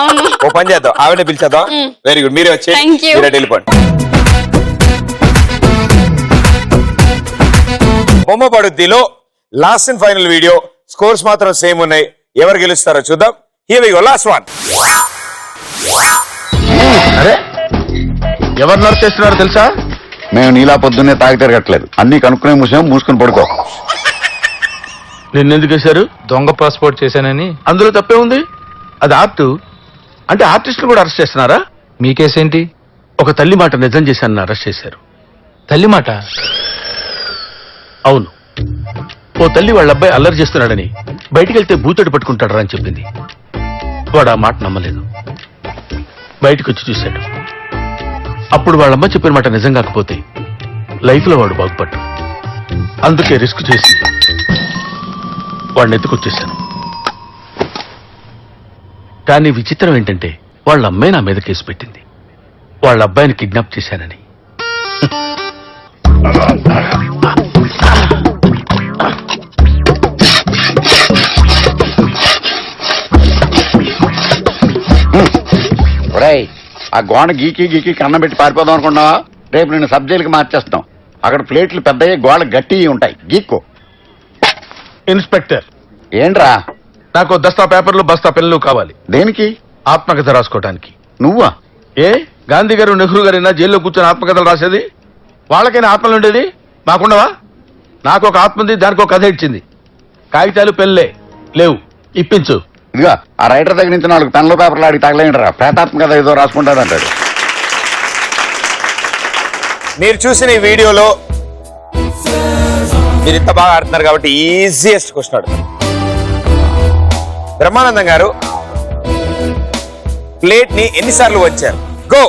ఓ పని చేద్దాం, ఆవిడనే పిలిచేద్దాం. వెరీ గుడ్, మీరే వచ్చి వెళ్ళిపోండి. బొమ్మ పడుద్దిలో last and final video. Scores మాత్రం సేమ్ ఉన్నాయి. ఎవరు గెలుస్తారో చూద్దాం. Here we go, last one. అరే ఎవరు నర్స్ చేస్తున్నారో తెలుసా? మేము నీలా పొద్దున్నే తాగి తిరగట్లేదు. అన్ని కనుక్కునే మూసాం, మూసుకుని పడుకో. నిన్నెందుకు వేశారు? దొంగ పాస్పోర్ట్ చేశానని. అందులో తప్పే ఉంది, అది ఆర్ట్. అంటే ఆర్టిస్టులు కూడా అరెస్ట్ చేస్తున్నారా? మీ కేసేంటి? ఒక తల్లి మాట నిజం చేశానని అరెస్ట్ చేశారు. తల్లి మాట? అవును, ఓ తల్లి వాళ్ళ అబ్బాయి అల్లరి చేస్తున్నాడని బయటికి వెళ్తే బూతడి పట్టుకుంటాడరా అని చెప్పింది. వాడు ఆ మాట నమ్మలేదు, బయటకు వచ్చి చూశాడు. అప్పుడు వాళ్ళమ్మ చెప్పిన మాట నిజం కాకపోతే లైఫ్ లో వాడు బాగుపడ్డు. అందుకే రిస్క్ చేసి వాడిని ఎత్తుకొచ్చేశాను. కానీ విచిత్రం ఏంటంటే వాళ్ళ అమ్మాయి నా మీద కేసు పెట్టింది, వాళ్ళ అబ్బాయిని కిడ్నాప్ చేశానని. ఆ గోడ గీకి గీకి కన్నం పెట్టి పారిపోదాం అనుకున్నావా? రేపు నేను సబ్ జైలుకి మార్చేస్తాం. అక్కడ ప్లేట్లు పెద్దయ్యే, గోడ గట్టి ఉంటాయి, గీక్కో. ఇన్స్పెక్టర్, ఏంట్రా? నాకు దస్తా పేపర్లు బస్తా పెన్నులు కావాలి. దేనికి? ఆత్మకథ రాసుకోవటానికి. నువ్వా? ఏ గాంధీ గారు నెహ్రూ గారైనా జైల్లో కూర్చొని ఆత్మకథలు రాసేది? వాళ్ళకైనా ఆత్మలు ఉండేది, మాకుండవా? నాకు ఒక ఆత్మ ఉంది, దానికి ఒక కథ ఇచ్చింది. కాగితాలు పెళ్ళే లేవు, ఇప్పించు. ఇదిగా ఆ రైటర్ దగ్గర నుంచి 4 పెన్నుల పేపర్లు అడిగి తగలేంటరా, ప్రేతాత్మకథ ఏదో రాసుకుంటాడంటాడు. మీరు చూసిన ఈ వీడియోలో మీరు ఇంత బాగా ఆడుతున్నారు కాబట్టి ఈజియెస్ట్ క్వశ్చన్ అడుగుతారు. బ్రహ్మానందం గారు ప్లేట్ ని ఎన్నిసార్లు వచ్చారు? గో.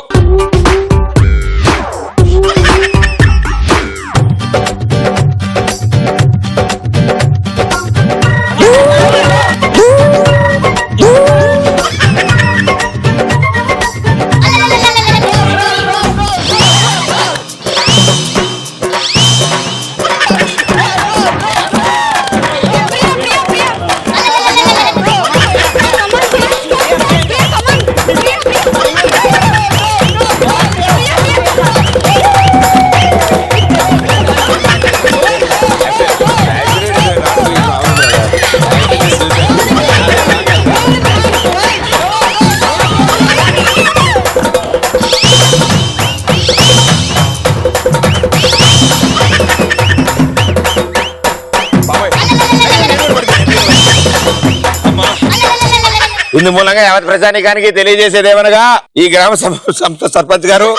ఇందు మూలంగా యావత్ ప్రజానికానికి తెలియజేసేదేమనగా ఈ గ్రామ సంస్థ సర్పంచ్ గారు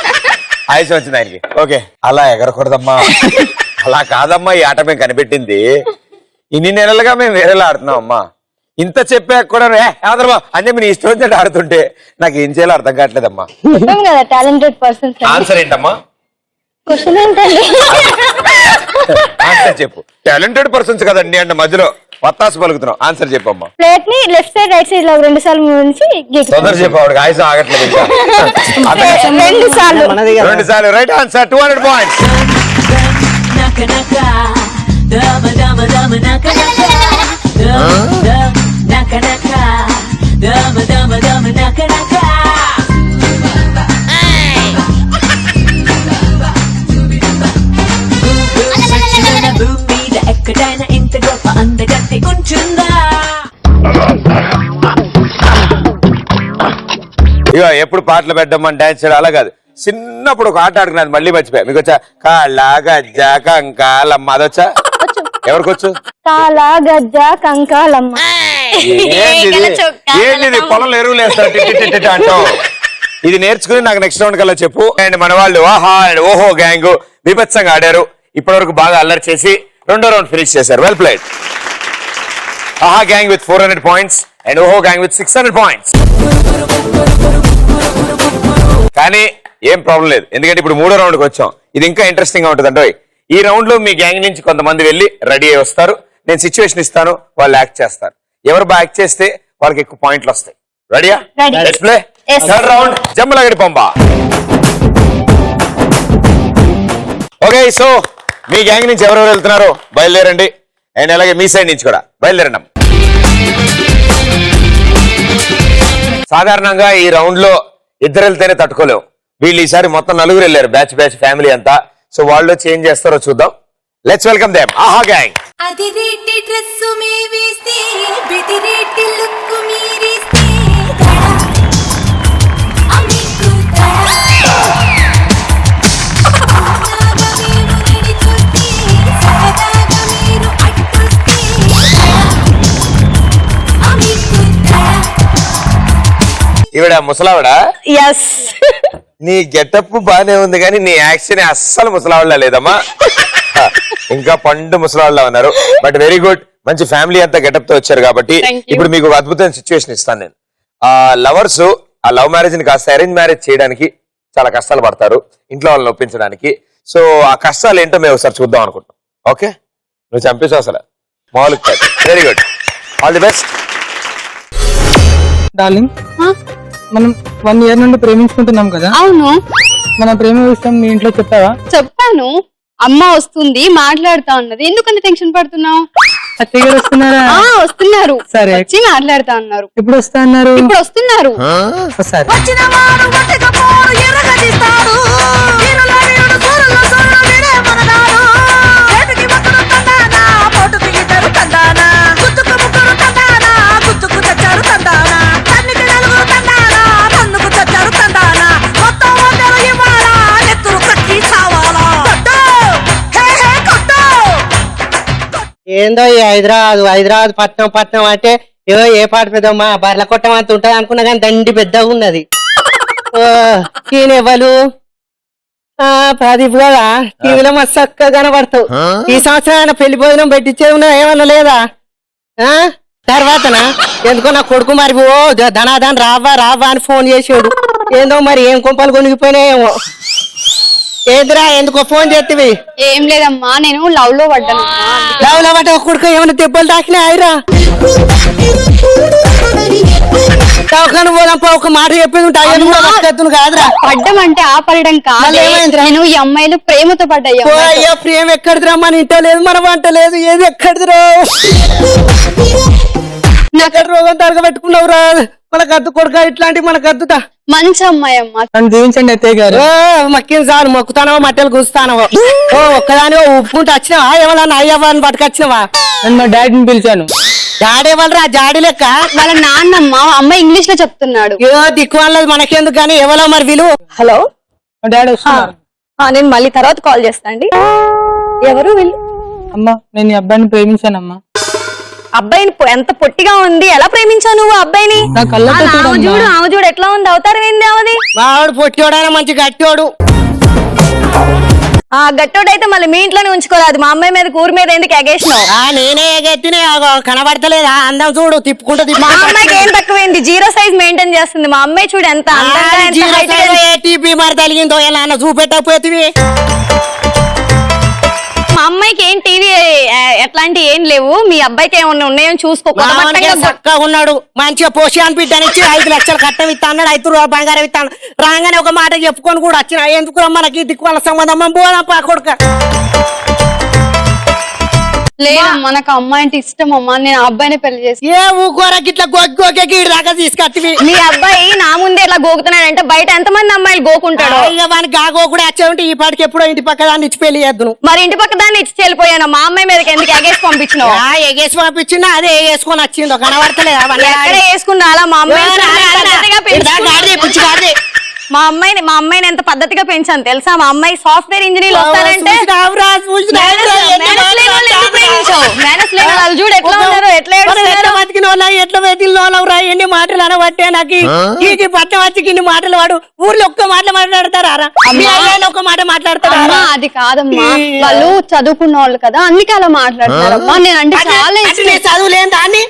ఆయుష్ వచ్చింది ఆయనకి. ఓకే, అలా ఎగరకూడదమ్మా, అలా కాదమ్మా. ఈ ఆట మేము కనిపెట్టింది ఇన్ని నెలలుగా మేము వేరేలా ఆడుతున్నాం అమ్మా. ఇంత చెప్పాక కూడా ఆదరబా అని చెప్పి నీ ఇష్టం వచ్చినట్టు ఆడుతుంటే నాకు ఏం చేయాలో అర్థం కావట్లేదమ్మా. Talented persons. ఆన్సర్ ఏంటమ్మా? క్వశ్చన్ ఏంటండి? ఆన్సర్ చెప్పు. టాలెంటెడ్ పర్సన్స్ కదండి అంటే మధ్యలో వత్తాసు పలుకుతున్నావు. ఆన్సర్ చెప్పమ్మా. ప్లేట్ ని లెఫ్ట్ సైడ్ రైట్ సైడ్ లో 2 సార్లు నుంచి తొందర చెప్పు, ఆవిడకి ఆయుసం ఆగట్లేదు ఇంకా. 2 సార్లు. 2 సార్లు రైట్ ఆన్సర్. 200 పాయింట్స్. ఎక్కడైనా ఇంత గొప్ప అందగత్తి ఉంటుందా? ఇక ఎప్పుడు పాటలు పెట్టడం డాన్స్ చేయడం అలా కాదు. చిన్నప్పుడు ఒక ఆట ఆడుకున్నది మళ్ళీ మర్చిపోయా. మీకు వచ్చా? కాళ్ళ గజ్జ కంకాలమ్మ. అదొచ్చా? ఎవరికొచ్చు? కాళ గజ్జ కంకాలమ్మ. ఏంటిది? పొలంలో ఎరువులు వేస్తారు అంటావు. ఇది నేర్చుకుని నాకు నెక్స్ట్ రౌండ్ కల్లా చెప్పు. అండ్ మన వాళ్ళు ఆహా అండ్ ఓహో గ్యాంగ్ విభత్సంగా ఆడారు. ఇప్పటివరకు బాగా అల్లరి చేసి 2వ రౌండ్ ఫినిష్ చేశారు. Well played. ఆహా గ్యాంగ్ విత్ 400 పాయింట్స్ అండ్ ఓహో గ్యాంగ్ విత్ 600 పాయింట్స్. కానీ ఏం ప్రాబ్లం లేదు, ఎందుకంటే ఇప్పుడు 3వ రౌండ్కి వచ్చాం. ఇది ఇంకా ఇంట్రెస్టింగ్ గా ఉంటుంది అంటే ఈ రౌండ్ లో మీ గ్యాంగ్ నుంచి కొంతమంది వెళ్ళి రెడీ అయ్యి వస్తారు. నేను సిచ్యువేషన్ ఇస్తాను, వాళ్ళు యాక్ట్ చేస్తారు. ఎవరు బాగా యాక్ట్ చేస్తే వాళ్ళకి ఎక్కువ పాయింట్లు వస్తాయి. రెడీయా? Let's play. Third round జంబలగడి Pamba. Okay, so me gang నుంచి ఎవరెవరు వెళ్తున్నారో బయలుదేరండి. అండ్ అలాగే మీ సైడ్ నుంచి కూడా బయలుదేరండి. సాధారణంగా ఈ రౌండ్ లో ఇద్దరు వెళ్తేనే తట్టుకోలేవు. వీళ్ళు ఈసారి మొత్తం నలుగురు వెళ్ళారు, బ్యాచ్ బ్యాచ్ ఫ్యామిలీ అంతా. సో వాళ్ళు చేంజ్ చేస్తారో చూద్దాం. Let's welcome them. ఆహా గ్యాంగ్. అది రేటి డ్రెస్సు మేవేస్తే బెది రేటి లుక్కు మీరిస్తే అమికు ఈవిడ ముసలావిడా? ఎస్. నీ గెటప్ బానే ఉంది కానీ నీ యాక్షన్ అస్సలు ముసలావిడ లేదమ్మా. ఇంకా పండు ముసలావిడ ఉన్నారు. బట్ వెరీ గుడ్, మంచి ఫ్యామిలీ అంతా గెటప్ తో వచ్చారు కాబట్టి ఇప్పుడు మీకు ఒక అద్భుతమైన సిచ్యువేషన్ ఇస్తాను నేను. ఆ లవర్స్ ఆ లవ్ మ్యారేజ్ ని కాస్త అరేంజ్ మ్యారేజ్ చేయడానికి చాలా కష్టాలు పడతారు, ఇంట్లో వాళ్ళని ఒప్పించడానికి. సో ఆ కష్టాలు ఏంటో మేము ఒకసారి చూద్దాం అనుకుంటాం. ఓకే, నువ్వు చంపేసావు అసలు మామూలు కాదు. Very good, all the best. Darling, మనం 1 year నుండి ప్రేమించుకుంటున్నాం కదా. అవును, మన ప్రేమ విషయం మీ ఇంట్లో చెప్పావా? చెప్పాను. అమ్మ వస్తుంది మాట్లాడుతా ఉన్నది. ఎందుకంత టెన్షన్ పడుతున్నావు? అత్తయ్య గారు వస్తున్నారా? వస్తున్నారు. సరే, వచ్చి మాట్లాడుతా అన్నారు. ఇప్పుడు వస్తా అన్నారు. ఇప్పుడు వస్తున్నారు. సరే. ఏందో ఈ హైదరాబాద్ పట్నం అంటే ఏదో ఏ పాట పెద్దమ్మా బర్ల కొట్టం అంత ఉంటది అనుకున్నా కానీ దండి పెద్దగా ఉన్నది. ఈయనెవ్వలు ప్రదీప్ కదా, టీవీలో మస్తు చక్కగా కనబడతావు. ఈ సంవత్సరం ఆయన పెళ్లి భోజనం పెట్టించేది ఉన్నా ఏమన్నా లేదా? తర్వాతనా ఎందుకో నా కొడుకు మరి ఓ ధనాధన్ రావా అని ఫోన్ చేసాడు. ఏందో మరి ఏం కొంపలు కొనిగిపోయినాయేమో. ఏదిరా ఎందుకో ఫోన్ చేతివి? ఏం లేదమ్మా, నేను లవ్ లో పడ్డాను. లవ్ లో పడ్డ కొడుకు ఏమైనా దెబ్బలు తాకినా అయిరా? చౌకాను పోదాంపా, ఒక మాట చెప్పింది కాదురా. పడ్డం అంటే ఆ పడడం కాదు. నేను ఈ అమ్మాయిలు ప్రేమతో పడ్డాయ్యా. అయ్యా ప్రేమ ఎక్కడిదిరా? మన ఇంట లేదు, మన వంట లేదు, ఏది ఎక్కడిదిరా? నాకు రోగం తరగబెట్టుకున్నావురా. మనకు అద్దు కొడుక ఇట్లాంటివి మనకు అద్దుతా. మంచి అమ్మాయి అమ్మ, నన్ను దీవించండి అత్తయ్య గారు. మక్కిన సార్ మొక్కుతానవో మట్టెలు కూస్తానవో. ఒక్కదాని ఉప్పుకుంటూ వచ్చినావా? ఏమన్నా అయ్యవ్వని పట్టుకొచ్చినావా? నేను మా డాడీని పిలిచాను. డాడీ వాళ్ళరా? జాడి లెక్క వాళ్ళ నాన్నమ్మ. అమ్మాయి ఇంగ్లీష్ లో చెప్తున్నాడు. ఏదో దిక్కు వాళ్ళది మనకెందుకు కానీ ఎవరో మరి విలు. హలో, మా డాడీ వస్తున్నారు. నేను మళ్ళీ తర్వాత కాల్ చేస్తా అండి. ఎవరు వీళ్ళు? అమ్మా, నేను ఈ అబ్బాయిని ప్రేమించానమ్మా. అబ్బాయిని ఎంత పొట్టిగా ఉంది, ఎలా ప్రేమించావు నువ్వు అబ్బాయిని? నా కళ్ళతో చూడమ్మా. ఆమె చూడు ఎట్లా ఉంది, అవతారం ఏంది ఆమెది? మావాడు పొట్టోడైనా మంచి గట్టోడు. గట్టోడైతే మళ్ళీ మీ ఇంట్లోనే ఉంచుకోరాదు. మా అమ్మాయి మీద ఊరి మీద ఎందుకు ఎగేసినావు? నేనే ఎగెత్తినే కనబడతలేదా? అందం చూడు తిప్పుకుంటూ మా అమ్మాయికి ఏం తక్కువైంది? 0 size మెయింటైన్ చేస్తుంది మా అమ్మాయి. చూడు ఎంత టీపీ మరి తలిగిందో ఎలా అన్న చూపెట్టకపోతే. మా అమ్మాయికి ఏం టీవీ ఎట్లాంటి ఏం లేవు. మీ అబ్బాయికి ఏమన్నా ఉన్నాయని చూసుకో. చక్కగా ఉన్నాడు, మంచిగా పోషాన్ని బిడ్డనిచ్చి 5 లక్షలు కట్టం ఇస్తా అన్నాడు, 5 రూపాయలు బంగారం ఇస్తాను. రాగానే ఒక మాట చెప్పుకొని కూడా వచ్చిన. ఎందుకు మనకి దిక్కువల సంబంధం పోదాం కొడుక. లేదమ్మా, నాకు అమ్మాయి అంటే ఇష్టం అమ్మా. నేను ఆ అబ్బాయిని పెళ్లి చేసి. ఏ ఊకోరకి ఇట్లా గోకే గీడి దాకా తీసుకొచ్చి. మీ అబ్బాయి నా ముందే ఇట్లా గోకుతున్నాడంటే బయట ఎంతమంది అమ్మాయిలు గోకుంటాడు? ఇక వానికి గోకుడు వచ్చే ఉంటే ఈ పాటికి ఎప్పుడో ఇంటి పక్క దాన్ని ఇచ్చి పెళ్లి చేద్దును. మరి ఇంటి పక్క దాన్ని ఇచ్చి వెళ్ళిపోయాను. మా అమ్మాయి మీదకి ఎందుకు ఎగేసి పంపించినావు? ఎగేసి పంపించినా అదే వేసుకొని వచ్చిందో కనబడతలేదు. ఎక్కడ వేసుకున్నా అలా మా అమ్మాయిని ఎంత పద్ధతిగా పెంచాను తెలుసా? మా అమ్మాయి సాఫ్ట్వేర్ ఇంజనీర్ వస్తానంటే చూడు ఎట్లా ఉన్నారు, ఎట్లా ఎట్లా ఎన్ని మాటలు అనబట్టే నాకు ఈ పట్టం వచ్చి ఇన్ని మాటలు వాడు ఊర్లో ఒక్క మాట మాట్లాడతారా? ఒక్క మాట మాట్లాడతారా? అది కాదమ్మా, వాళ్ళు చదువుకున్న వాళ్ళు కదా అందుకే అలా మాట్లాడతారమ్మా. నేను అంటే చాలా చదువు లేని దాన్ని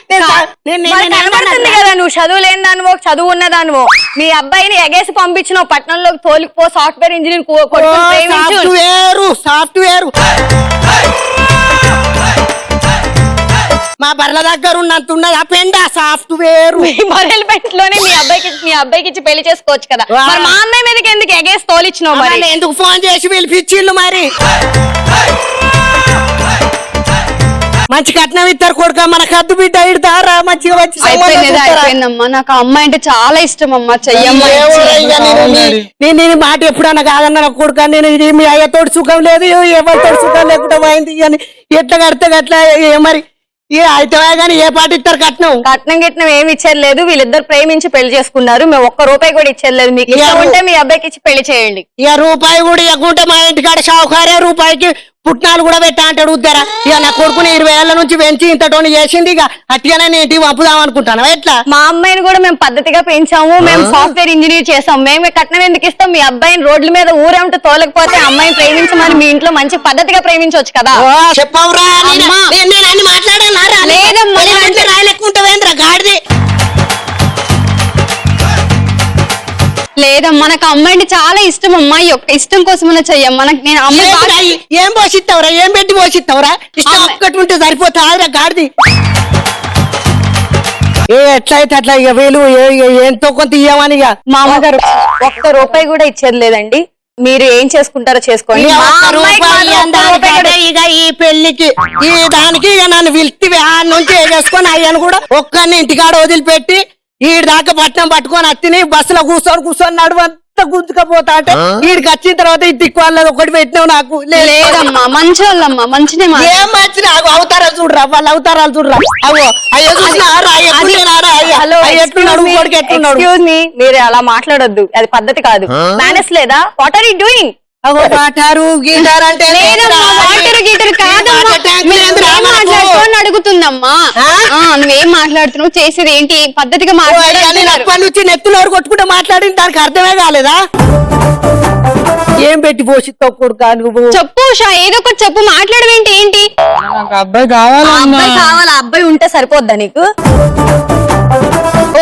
కనబడుతుంది కదా, నువ్వు చదువు లేని దానివో చదువు ఉన్న దానివో. మీ అబ్బాయిని ఎగేసి పంపించిన పట్టణంలోకి తోలిపో సాఫ్ట్వేర్ ఇంజనీర్ సాఫ్ట్వేర్. మా బర్ల దగ్గర ఉన్నంత ఉన్నది ఆ పెండ సాఫ్ట్వేర్ మీ బర్రెల పెంటలోనే మీ అబ్బాయికి ఇచ్చి పెళ్లి చేసుకోవచ్చు కదా. మరి మా అమ్మాయి మీదకి ఎందుకు ఎగేసి తోలిచ్చినావు మరి? ఎందుకు ఫోన్ చేసి పిలిపించిళ్ళు మరి? మంచి కట్నం ఇస్తారు కొడుక, మన కద్దు బిడ్డ ఇడతారా మంచిగా వచ్చి అయిపోయిందమ్మా. నాకు ఆ అమ్మాయి అంటే చాలా ఇష్టం అమ్మా. చెయ్యమ్మా. నేను మాట ఎప్పుడన్నా కాదన్న కొడుక, నేను మీ అయ్యతోటి సుఖం లేదు ఎవరితోటి సుఖం లేకుండా పోయింది అని ఎట్లా కడితే అట్లా మరి అయితే గానీ ఏ పాట ఇస్తారు కట్నం? కట్నం ఏమి ఇచ్చేది లేదు. వీళ్ళిద్దరు ప్రేమించి పెళ్లి చేసుకున్నారు. మేము ఒక్క రూపాయి కూడా ఇచ్చేది లేదు. మీకు ఇష్టం ఉంటే మీ అబ్బాయికి ఇచ్చి పెళ్లి చేయండి. ఇక రూపాయి కూడా ఇవ్వకుంటే మా ఇంటికాడ షావుకారే రూపాయికి పుట్నాలు కూడా పెట్టా అంటాడు ఉద్దరా. ఇక నా కొడుకుని 20 ఏళ్ల నుంచి పెంచి ఇంతటోని చేసింది. ఇక అట్టిగానే నేను ఇంటికి పంపుదాం అనుకుంటాను. ఎట్లా? మా అమ్మాయిని కూడా మేము పద్ధతిగా పెంచాము. మేము సాఫ్ట్వేర్ ఇంజనీర్ చేసాం. మేము కట్నం ఎందుకు ఇస్తాం? మీ అబ్బాయిని రోడ్ల మీద ఊరేంటూ తోలకపోతే అమ్మాయిని ప్రేమించమని మీ ఇంట్లో మంచి పద్ధతిగా ప్రేమించవచ్చు కదా. చెప్పవురా మాట్లాడారా? గాడిది లేదమ్మా, నాకు అమ్మాయి అంటే చాలా ఇష్టం. అమ్మాయి యొక్క ఇష్టం కోసమన్నా చెయ్యమ్మా. నేను అమ్మాయి ఏం పోషిస్తావురా? ఏం పెట్టి పోషిస్తావురా? ఇష్టం ఒక్కటి ఉంటే సరిపోతారా గాడిది? ఎట్లయితే అట్లా ఇక వీలు ఎంతో కొంత ఇవ్వమని. మా అమ్మగారు ఒక్క రూపాయి కూడా ఇచ్చేది లేదండి. మీరు ఏం చేసుకుంటారో చేసుకోండి. ఇక ఈ పెళ్లికి ఈ దానికి ఇక నన్ను పిలిస్తే ఆ నుంచి చేసుకొని అయ్యాను కూడా ఒక్కరిని ఇంటికాడ వదిలిపెట్టి ఈడి దాకా పట్నం పట్టుకొని అత్తిని బస్సులో కూర్చొని నడువంతా గుంజుకపోతా అంటే ఈడికి వచ్చిన తర్వాత ఈ దిక్కు వాళ్ళది ఒకటి పెట్టినావు నాకు. లేదమ్మా, మంచి వాళ్ళమ్మా. మంచినే ఏం మంచి నాకు అవతారాలు చూడరా, వాళ్ళ అవతారాలు చూడరా. అవో అయ్యో మీరు అలా మాట్లాడొద్దు, అది పద్ధతి కాదు. మేనేజ్ లేదా? What are you doing? వాటారు గీటారు అంటే అడుగుతుందమ్మా. నువ్వేం మాట్లాడుతున్నావు? చేసేది ఏంటి? పద్ధతిగా మాట్లాడి నుంచి నెత్తులోరు కొట్టుకుంటే మాట్లాడింది దానికి అర్థమే కాలేదా? ఏం పెట్టి పోషిస్తావు కొడుకా నువ్వు? చెప్పు ఉషా, ఏదో ఒకటి చెప్పు. మాట్లాడవేంటి? ఏంటి? అబ్బాయి కావాలా? అబ్బాయి ఉంటే సరిపోద్దా నీకు?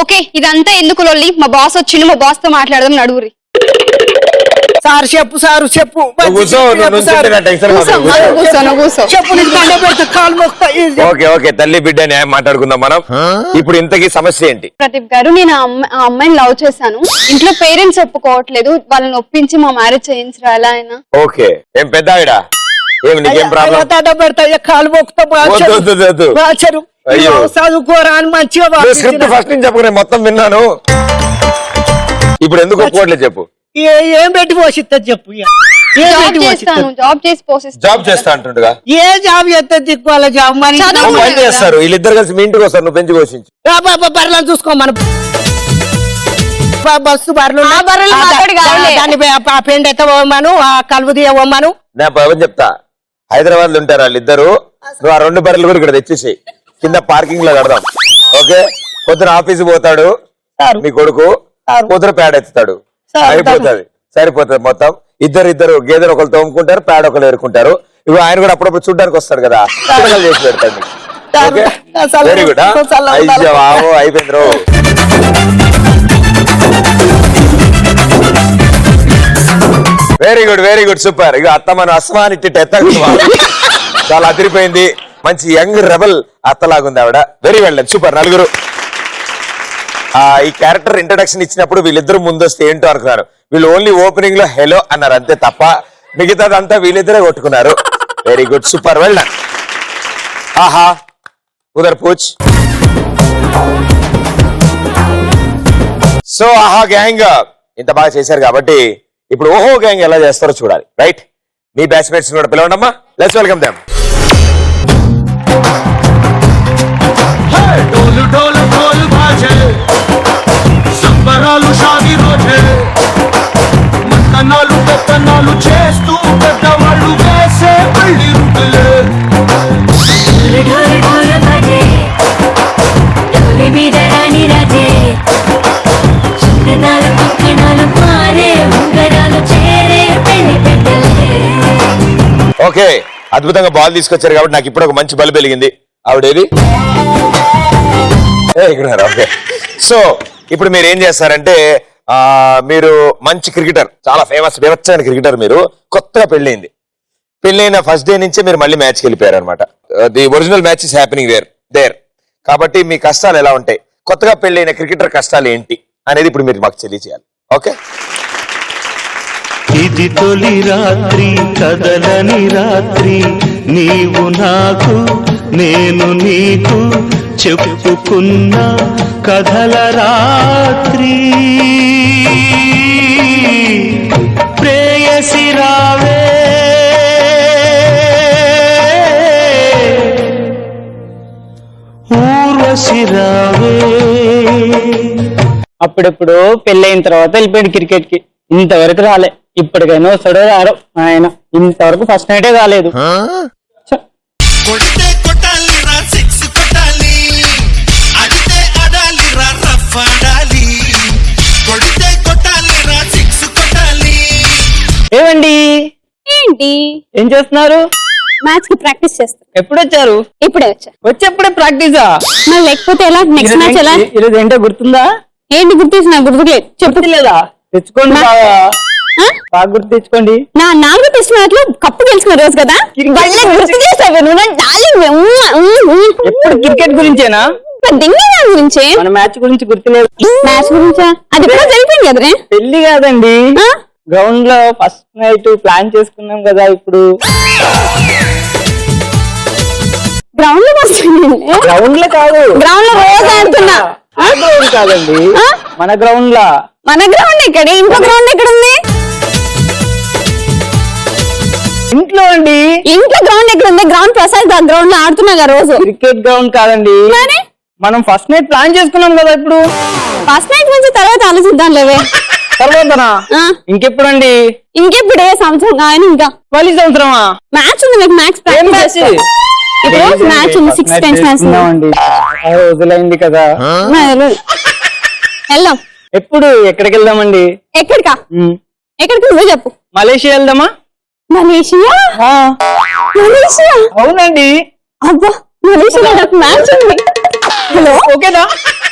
ఓకే, ఇదంతా ఎందుకు లొల్లి? మా బాస్ వచ్చిండు, మా బాస్ తో మాట్లాడదాం. నడుగురి. సార్ చెప్పు, సారు చెప్పు. ఓకే తల్లి బిడ్డ న్యాయం మాట్లాడుకుందాం మనం. ఇప్పుడు ఇంతకీ సమస్య ఏంటి? ప్రదీప్ గారు, నేను ఆ అమ్మాయిని లవ్ చేశాను. ఇంట్లో పేరెంట్స్ ఒప్పుకోవట్లేదు. వాళ్ళని ఒప్పించి మా మ్యారేజ్ చేయించరా ఎలా అయినా? ఓకే, ఏం పెద్ద ఆవిడ? ఏమి నీకేం ప్రాబ్లం? కాలు చదువుకోరా అని మంచిగా స్క్రిప్ట్ ఫస్ట్ నుంచి చెప్పు, మొత్తం విన్నాను. ఇప్పుడు ఎందుకు ఒప్పుకోవట్లేదు చెప్పు. ఏం పెట్టి పోషిస్తుంది చెప్పు. జాబ్ చేస్తా అంటుండగా ఏ జాబ్ చేస్తుంది? దిక్కువాల జాబ్ మరి చేస్తారు వీళ్ళిద్దరు కలిసి మీ ఇంటికి వస్తారు. నువ్వు పెంచి పోషించు. బర్రెలను చూసుకో, మనం బస్సు బర్రెలు దాన్ని పెండ ఎత్తవమ్మను, ఆ కలుపు తీయవమ్మను. నేను చెప్తా, హైదరాబాద్ లో ఉంటారు వాళ్ళిద్దరు. నువ్వు ఆ 2 బర్రెలు కూడా ఇక్కడ తెచ్చేసి కింద పార్కింగ్ లో కడదాం. ఓకే, పొద్దున ఆఫీస్ పోతాడు మీ కొడుకు, పొద్దున పేడ ఎత్తుతాడు. అయిపోతుంది, సరిపోతుంది మొత్తం. ఇద్దరు గేదెలు ఒకరు తోముకుంటారు, పేడ ఒకరు ఏరుకుంటారు. ఇవి ఆయన కూడా అప్పుడప్పుడు చూడడానికి వస్తాడు కదా, చేసి పెడతాడు. Very good. అయిపోయింది రో. Very good super. ఇక అత్త మన అస్మాన్ ఇట్టి చాలా అదిరిపోయింది. మంచి యంగ్ రెబల్ అత్తలాగుంది ఆవిడ. Very well done, super. నలుగురు ఈ క్యారెక్టర్ ఇంట్రడక్షన్ ఇచ్చినప్పుడు వీళ్ళిద్దరు ముందొస్తే ఏంటో అనుకున్నారు. వీళ్ళు ఓన్లీ ఓపెనింగ్ లో హెలో అన్నారు అంతే తప్ప మిగతాదంతా వీళ్ళిద్దరే కొట్టుకున్నారు. Very good, super, well done. ఆహా, ఉదర్ పూచ్. సో ఆహా గ్యాంగ్ ఇంత బాగా చేశారు కాబట్టి ఇప్పుడు ఓహో గ్యాంగ్ ఎలా చేస్తారో చూడాలి. రైట్, మీ బ్యాచ్మేట్స్ కూడా పిలవండమ్మా. Let's welcome them. డోలు డోలు డోలు బాజే సంబరాలు షాది రోజే మట్టనాలు పెత్తనాలు చేస్తూ పెద్దవాళ్ళు వేసే పల్లి రుకులే ఢోలు ఢోలు బజే డోలి మీద రాణి రాజే చుక్కనాలు పక్కనాలు మారే ఉంగరాలు చేరే పెళ్లి పెట్టలే. ఓకే, అద్భుతంగా బాల్ తీసుకొచ్చారు కాబట్టి నాకు ఇప్పుడు ఒక మంచి బల్బు వెలిగింది. ఆవిడేది? ఓకే, సో ఇప్పుడు మీరు ఏం చేస్తారంటే మీరు మంచి క్రికెటర్, చాలా ఫేమస్ వివచ్చైన క్రికెటర్. మీరు కొత్తగా పెళ్ళైంది. పెళ్ళైన ఫస్ట్ డే నుంచే మీరు మళ్ళీ మ్యాచ్కి వెళ్ళిపోయారు అనమాట. The original match is happening where. There. కాబట్టి మీ కష్టాలు ఎలా ఉంటాయి, కొత్తగా పెళ్ళైన క్రికెటర్ కష్టాలు ఏంటి అనేది ఇప్పుడు మీరు మాకు తెలియజేయాలి. ఓకే, ఇది తొలి రాత్రి కదలని రాత్రి నీవు నాకు నేను నీకు చెప్పుకున్న కథల రాత్రి ప్రేయసి రావే ఊర్వశి రావే. అప్పుడెప్పుడు పెళ్ళైన తర్వాత వెళ్ళిపోయాడు క్రికెట్ కి, ఇంతవరకు రాలే. ఇప్పటికైనా వస్తాడో రారో ఆయన, ఇంతవరకు ఫస్ట్ నైటే కాలేదు. కొడితే కొట్టాలి రా సిక్స్ కొట్టాలి, అడితే ఆడాలి రా రఫ్ ఆడాలి. కొడితే కొట్టాలి రా సిక్స్ కొట్టాలి. ఏమండి ఏంటి ఏం చేస్తున్నారు? మ్యాచ్ కి ప్రాక్టీస్ చేస్తా. ఎప్పుడు వచ్చారు? ఇప్పుడే వచ్చా. వచ్చేప్పుడే ప్రాక్టీసా? మరి లేకపోతే ఎలా? నెక్స్ట్ మ్యాచ్ ఎలా? ఈరోజు ఏంటో గుర్తుందా? ఏంటి గుర్తు? నాకు గుర్తులేదు. చెప్పలేదా? తెచ్చుకోండి బాగా, బాగా గుర్తు తెచ్చుకోండి. నా 4వ టెస్ట్ మ్యాచ్ లో కప్పు గెలుచుకున్న రోజు కదా, భలే గుర్తు చేసావు నువ్వు. ఎప్పుడు క్రికెట్ గురించేనా? గురించే. మన మ్యాచ్ గురించి గుర్తులేదు. మ్యాచ్ గురించా? అది కూడా జరిపింది కదరే. పెళ్లి కాదండి, గ్రౌండ్ లో ఫస్ట్ నైట్ ప్లాన్ చేసుకున్నాం కదా. ఇప్పుడు గ్రౌండ్ లో గ్రౌండ్ లో కాదు, గ్రౌండ్ లో రోజు ఆడుతున్నా. గ్రౌండ్ కాదండి, మన గ్రౌండ్ లా. మన గ్రౌండ్ ఎక్కడ? ఇంకో గ్రౌండ్ ఎక్కడ ఉంది? ఇంట్లో అండి. ఇంట్లో గ్రౌండ్ ఎక్కడ ఉంది? గ్రౌండ్ ప్రసాద్ గ్రౌండ్ లో ఆడుతున్నా రోజు. క్రికెట్ గ్రౌండ్ కాదండి, మనం ఫస్ట్ నైట్ ప్లాన్ చేసుకున్నాం కదా. ఇప్పుడు ఫస్ట్ నైట్ నుంచి తర్వాత ఆలోచిద్దాం లేవే. తర్వాతనా? ఇంకెప్పుడండి? ఇంకెప్పుడే? సంవత్సరం కానీ ఇంకా మళ్ళీ సంవత్సరమా? మ్యాచ్ ఉంది మీకు. మ్యాచ్ ప్రాక్టీస్ ఇప్పుడు మ్యాచ్ ఉంది. 6 10 మ్యాచ్ అండి. రోజులైంది కదా, వెళ్దాం. ఎప్పుడు? ఎక్కడికి వెళ్దామండి? ఎక్కడికా? ఎక్కడికి నువ్వే చెప్పు. మలేషియా వెళ్దామా? మలేషియా? మలేషియా? అవునండి. అబ్బా, మలేషియా నాకు మ్యాచ్ ఉంది. హలో, ఓకేనా?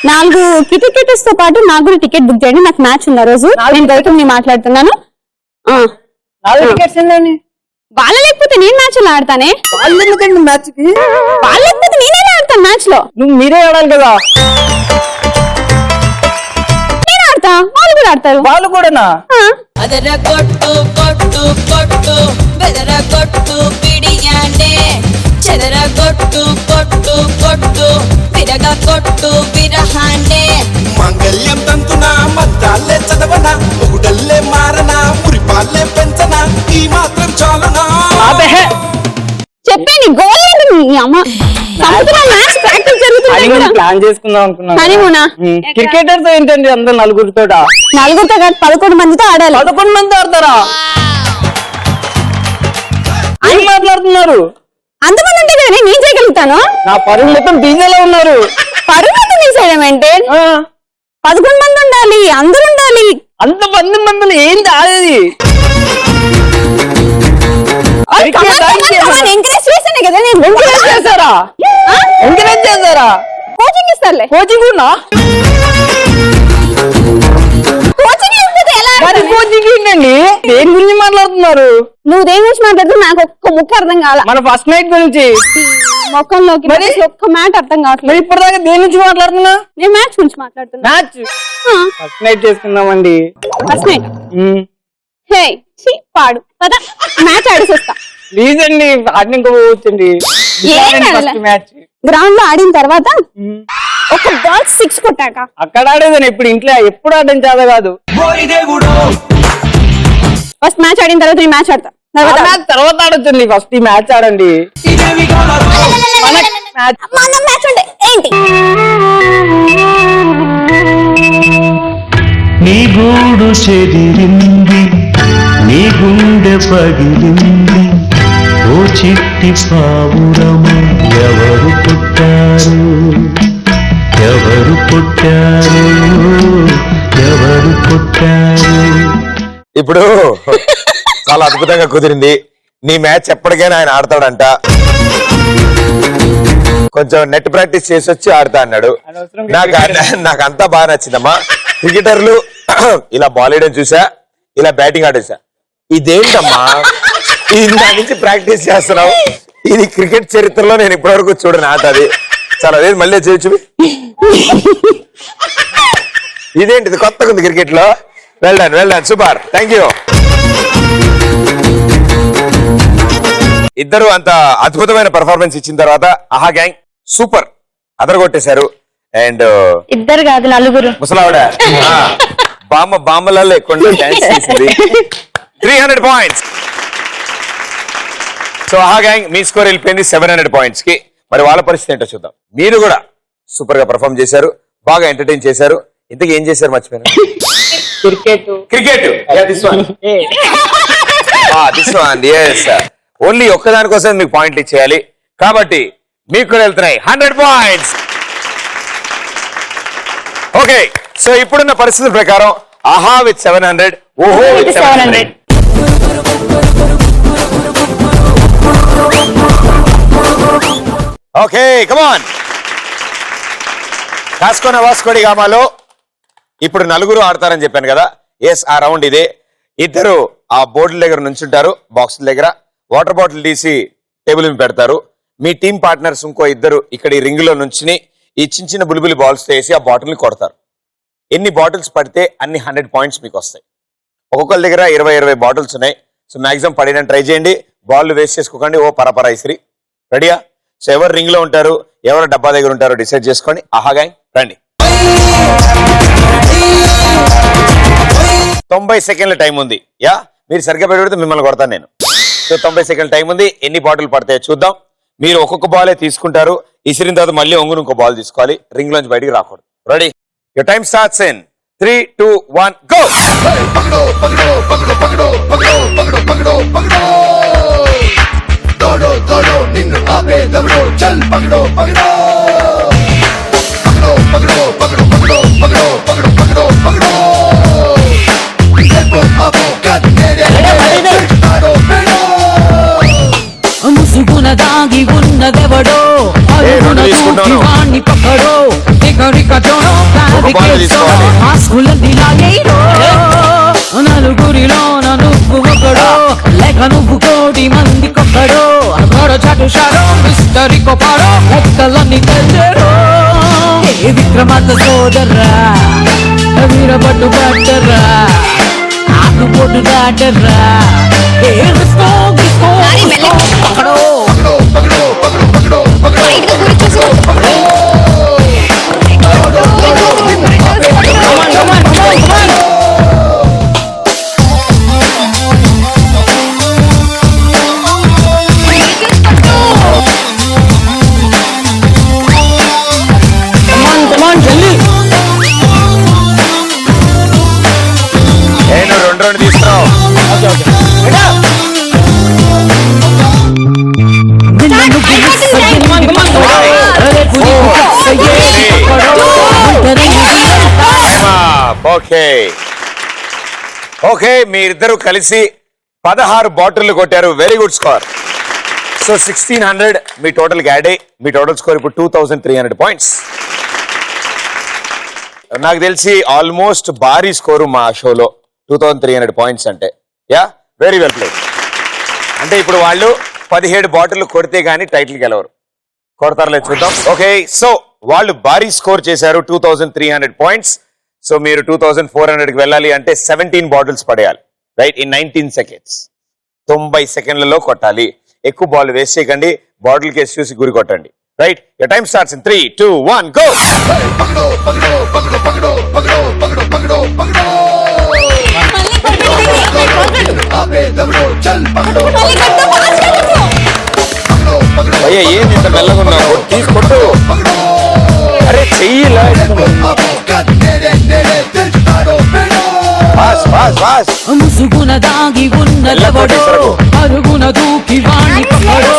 4 క్రికెటర్స్ తో పాటు నాకు కూడా టికెట్ బుక్ చేయండి. నాకు మ్యాచ్ ఉంది ఆ రోజు. నేను గౌతమ్ని మాట్లాడుతున్నాను. 4 టికెట్స్ ఏంటండి? వాళ్ళ లేకపోతే నేను మ్యాచ్ లో ఆడతానే. వాళ్ళు ఎందుకండి మ్యాచ్ కి? వాళ్ళ లేకపోతే నేనే ఆడతాను మ్యాచ్ లో. నువ్వు మీరే ఆడాలి కదా. నేను ఆడతా, వాళ్ళు కూడా ఆడతారు. వాళ్ళు కూడానా? ಅದರ ಕೊಟ್ಟು ಕೊಟ್ಟು ಕೊಟ್ಟು ಬೆದರ ಕೊಟ್ಟು ಬಿಡಿಯಾನೆ చెదర కొట్టు కొట్టు కొట్టు విరగ కొట్టు విరహాండే. మంగళ్యం తంతున మంత్రాలే చదవనా, ఒకడల్లే మారనా, పురిపాలే పెంచనా, ఈ మాత్రం చాలనా. చెప్పే నీ గోల్ ఏంటి? నీ అమ్మ మ్యాచ్ ప్రాక్టీస్ జరుగుతుంది. ప్లాన్ చేసుకుందాం అనుకున్నాను. హనీమూనా? క్రికెటర్స్ ఏంటండి అందరు? నలుగురితో కాదు, 11 మందితో ఆడాలి. 11 మంది ఆడతారా? ఏం మాట్లాడుతున్నారు? అంతమంది ఉంటే కదా నేను చేయగలుగుతాను. నా పరుగు మొత్తం డీజేలో ఉన్నారు. పరుగు మొత్తం తీసేయడం ఏంటి? 11 మంది ఉండాలి, అందరు ఉండాలి. అంత మందులు ఏంటి ఆడేది? ఎంకరేజ్ చేశానే కదా నేను. ఎంకరేజ్ చేశారా? ఎంకరేజ్ చేశారా? కోచింగ్ ఇస్తారులే. కోచింగ్ ఉన్నా? కోచింగ్ లేకపోతే ఎలా? కోచింగ్ ఏంటండి? దేని గురించి మాట్లాడుతున్నారు? నువ్వు దేని గురించి మాట్లాడుతున్నా నాకు ఒక్క ముక్క అర్థం కాల. మన ఫస్ట్ నైట్ గురించి. మొక్కల్లోకి ఒక్క మ్యాట్ అర్థం కావట్లేదు. ఇప్పటిదాకా దేని నుంచి మాట్లాడుతున్నా? నేను మ్యాచ్ గురించి మాట్లాడుతున్నా. మ్యాచ్ ఫస్ట్ నైట్ చేసుకుందామండి. ఫస్ట్ నైట్ హే ఛీ పాడు కదా. మ్యాచ్ ఆడేసి వస్తా ప్లీజ్ అండి. ఆడిని ఇంకోవచ్చండి. మ్యాచ్ గ్రౌండ్ లో ఆడిన తర్వాత ఒక బాల్ 6 కొట్టాక అక్కడ ఆడేదని ఇప్పుడు ఇంట్లో ఎప్పుడు ఆడడం చేత కాదు. ఫస్ట్ మ్యాచ్ ఆడిన తర్వాత ఈ మ్యాచ్ ఆడతా. తర్వాత ఆడొచ్చండి. ఫస్ట్ ఈ మ్యాచ్ ఆడండి. మ్యాచ్ అంటే ఏంటి? నీ గూడు చెదిరింది, నీ గుండె పగిలింది, ఓ చిట్టి పావురము ఎవరు పుట్టారు, ఎవరు పుట్టారు, ఎవరు పుట్టారు. ఇప్పుడు చాలా అద్భుతంగా కుదిరింది. నీ మ్యాచ్ ఎప్పటికైనా ఆయన ఆడతాడంట. కొంచెం నెట్ ప్రాక్టీస్ చేసి వచ్చి ఆడతా అన్నాడు. నాకు అంతా బాగా నచ్చిందమ్మా. క్రికెటర్లు ఇలా బాల్ వేయడం చూసా, ఇలా బ్యాటింగ్ ఆడేసా. ఇదేంటమ్మా ఇది నా నుంచి ప్రాక్టీస్ చేస్తున్నావు? ఇది క్రికెట్ చరిత్రలో నేను ఇప్పటివరకు చూడని ఆట. అది చాలా లేదు మళ్ళీ చేయొచ్చు. ఇదేంటిది కొత్తగా ఉంది క్రికెట్ లో. Well done super, thank you. ఇద్దరు అంత అద్భుతమైన పర్ఫార్మెన్స్ ఇచ్చిన తర్వాత ఆహా గ్యాంగ్ సూపర్ అదరగొట్టేశారు. అండ్ ఇద్దరు కాదు నలుగురు. ముసలావిడ బామ్మలలో ఎక్కువ డాన్స్ చేసింది. 300 పాయింట్స్. సో ఆహా గ్యాంగ్ మీ స్కోర్ వెళ్ళిపోయింది 700 పాయింట్స్ కి. మరి వాళ్ళ పరిస్థితి ఏంటో చూద్దాం. మీరు కూడా సూపర్ గా పర్ఫార్మ్ చేశారు, బాగా ఎంటర్టైన్ చేశారు. ఇంతకీ ఏం చేశారు మర్చిపోయారు? Cricket this one yes. Only ఒక్కదానికోసం మీకు పాయింట్లు ఇచ్చేయాలి కాబట్టి మీకు కూడా వెళ్తున్నాయి 100 పాయింట్స్. ఓకే, సో ఇప్పుడున్న పరిస్థితుల ప్రకారం ఆహా విత్ 700, ఓహో విత్ 700. Okay come on. కాస్కోన వాస్కోడి గామాలో ఇప్పుడు నలుగురు ఆడతారని చెప్పాను కదా. ఎస్, ఆ రౌండ్ ఇదే. ఇద్దరు ఆ బోర్డుల దగ్గర నుంచుంటారు, బాక్సుల దగ్గర వాటర్ బాటిల్ తీసి టేబుల్ మీద పెడతారు. మీ టీం పార్ట్నర్స్ ఇంకో ఇద్దరు ఇక్కడ ఈ రింగ్ లో నుంచుని ఈ చిన్న చిన్న బులిబులి బాల్స్ వేసి ఆ బాటిల్ ని కొడతారు. ఎన్ని బాటిల్స్ పడితే అన్ని 100 పాయింట్స్ మీకు వస్తాయి. ఒక్కొక్కరి దగ్గర 20 బాటిల్స్ ఉన్నాయి. సో మాక్సిమం పడేయడానికి ట్రై చేయండి. బాల్ వేస్ట్ చేసుకోకండి. ఓ పరపరా ఇసిరి. రెడీయా? సో ఎవరు రింగ్ లో ఉంటారు, ఎవరు డబ్బా దగ్గర ఉంటారో డిసైడ్ చేసుకోండి. ఆహా గ్యాంగ్ రండి. 90 సెకండ్ల టైం ఉంది. యా, మీరు సరిగ్గా పెడితే మిమ్మల్ని కొడతాను నేను. సో 90 సెకండ్ల టైం ఉంది. ఎన్ని బాటిల్ పడతాయో చూద్దాం. మీరు ఒక్కొక్క బాలే తీసుకుంటారు. ఇసిరిన తర్వాత మళ్ళీ ఒంగుని ఇంకో బాల్ తీసుకోవాలి. రింగ్ లోంచి బయటికి రాకూడదు. Ready? Your time starts in 3, 2, 1 go. ముసుగున దాగి ఉన్నదెవడో వాణ్ణి పక్కడో నలుగురిలో నువ్వు ఒకడో లేక నువ్వు కోటి మంది కొక్కడో చటుషారో మిస్టరీ కొపారో లెక్కలన్నీ తెచ్చరో. విక్రమార్క సోదర్రా వీరపట్టు పట్టరా ఆకు పొట్టు దాటరా పక్కడో. రెండు తీసుకురావు. ఓకే, మీరిద్దరు కలిసి 16 బాటిల్ కొట్టారు. Very good score. సో 1600 మీ టోటల్ యాడ్ అయ్యి మీ టోటల్ స్కోర్ ఇప్పుడు 2300 పాయింట్స్. నాకు తెలిసి ఆల్మోస్ట్ భారీ స్కోరు మా షోలో 2300 పాయింట్స్ అంటే. Yeah, very well played. అంటే ఇప్పుడు వాళ్ళు 17 బాటిల్ కొడితే గానీ టైటిల్ గెలవరు. కొడతారులే చూద్దాం. ఓకే, సో వాళ్ళు భారీ స్కోర్ చేశారు 2300 పాయింట్స్. సో మీరు 2400కి వెళ్ళాలి అంటే 17 బాటిల్స్ పడేయాలి. Right, in 19 seconds. 90 సెకండ్లలో కొట్టాలి. ఎక్కువ బాల్ వేస్ట్ చేయకండి. బాటిల్ కేసు చూసి గురి కొట్టండి. Right, your time starts in 3, 2, 1 go. అయ్యా, ఏంది ఇంత మెల్లగా ఉన్నావు? తీసుకొట్టు. అరే చెయ్యిలా. ముసుగున దాగి ఉన్నదెవడో అరుగున దూకి వాణ్ణి పక్కడో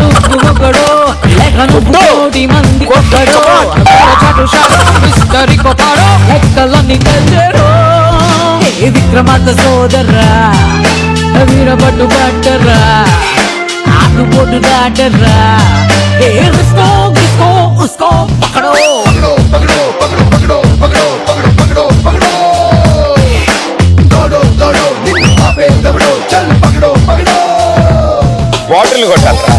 నువ్వు ఒకడో లేక నువ్వు కోటి మంది కొక్కడో మిస్టరీ కొపాడో లెక్కలన్నీ తెచ్చరో. విక్రమార్క సోదర్రా వీరపట్టు పట్టరా ఆకు పొట్టు దాటరా పక్కడో. పకడో బాటిల్ కొట్టాలరా.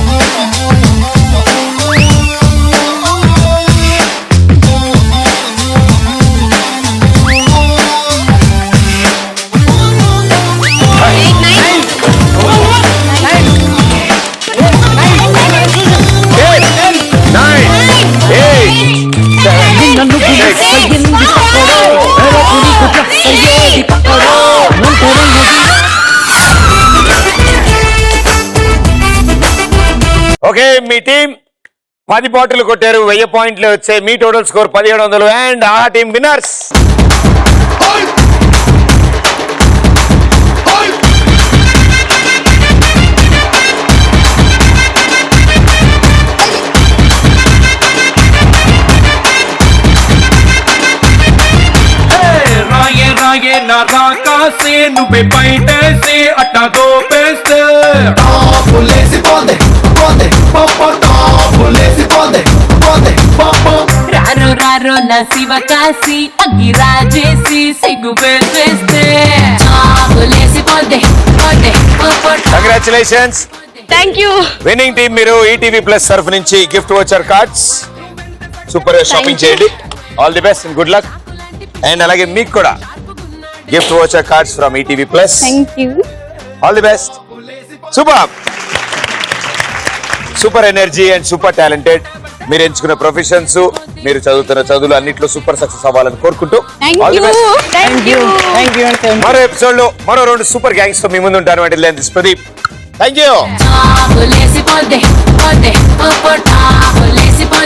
ఓకే, మీ టీం 10 బాటిల్ కొట్టారు, 1000 పాయింట్లు వచ్చాయి. మీ టోటల్ స్కోర్ 1700 అండ్ ఆ టీం విన్నర్స్. రాయే రాయే నా రాకాసే నువ్వే బయటేసి అట్టా దోపేస్తే రారో రారో నా శివ కాసి అగ్గి రాజేసి సిగ్గు పెట్టేస్తే చాపులేసిపోతే పోతే congratulations. Thank you. Winning team మీరు ఈటీవీ ప్లస్ సర్ఫ్ నుంచి gift voucher cards super shopping చేయండి. All the best and good luck. And అలాగే మీకు కూడా gift voucher cards from ETV plus. Thank you. All the best. Super super energy and super talented. మీరు ఎంచుకున్న professions, మీరు చదువుతున్న చదువులు అన్నిట్లో సూపర్ సక్సెస్ అవ్వాలని కోరుకుంటూ all the best. Thank you. మరో ఎపిసోడ్ లో మరో 2 సూపర్ గ్యాంగ్స్ తో మీ ముందు ఉంటాను. అంటే లెన్స్ ప్రదీప్. Thank you. చాపులేసిపోతే పోతే పోతే చాపులేసిపోతే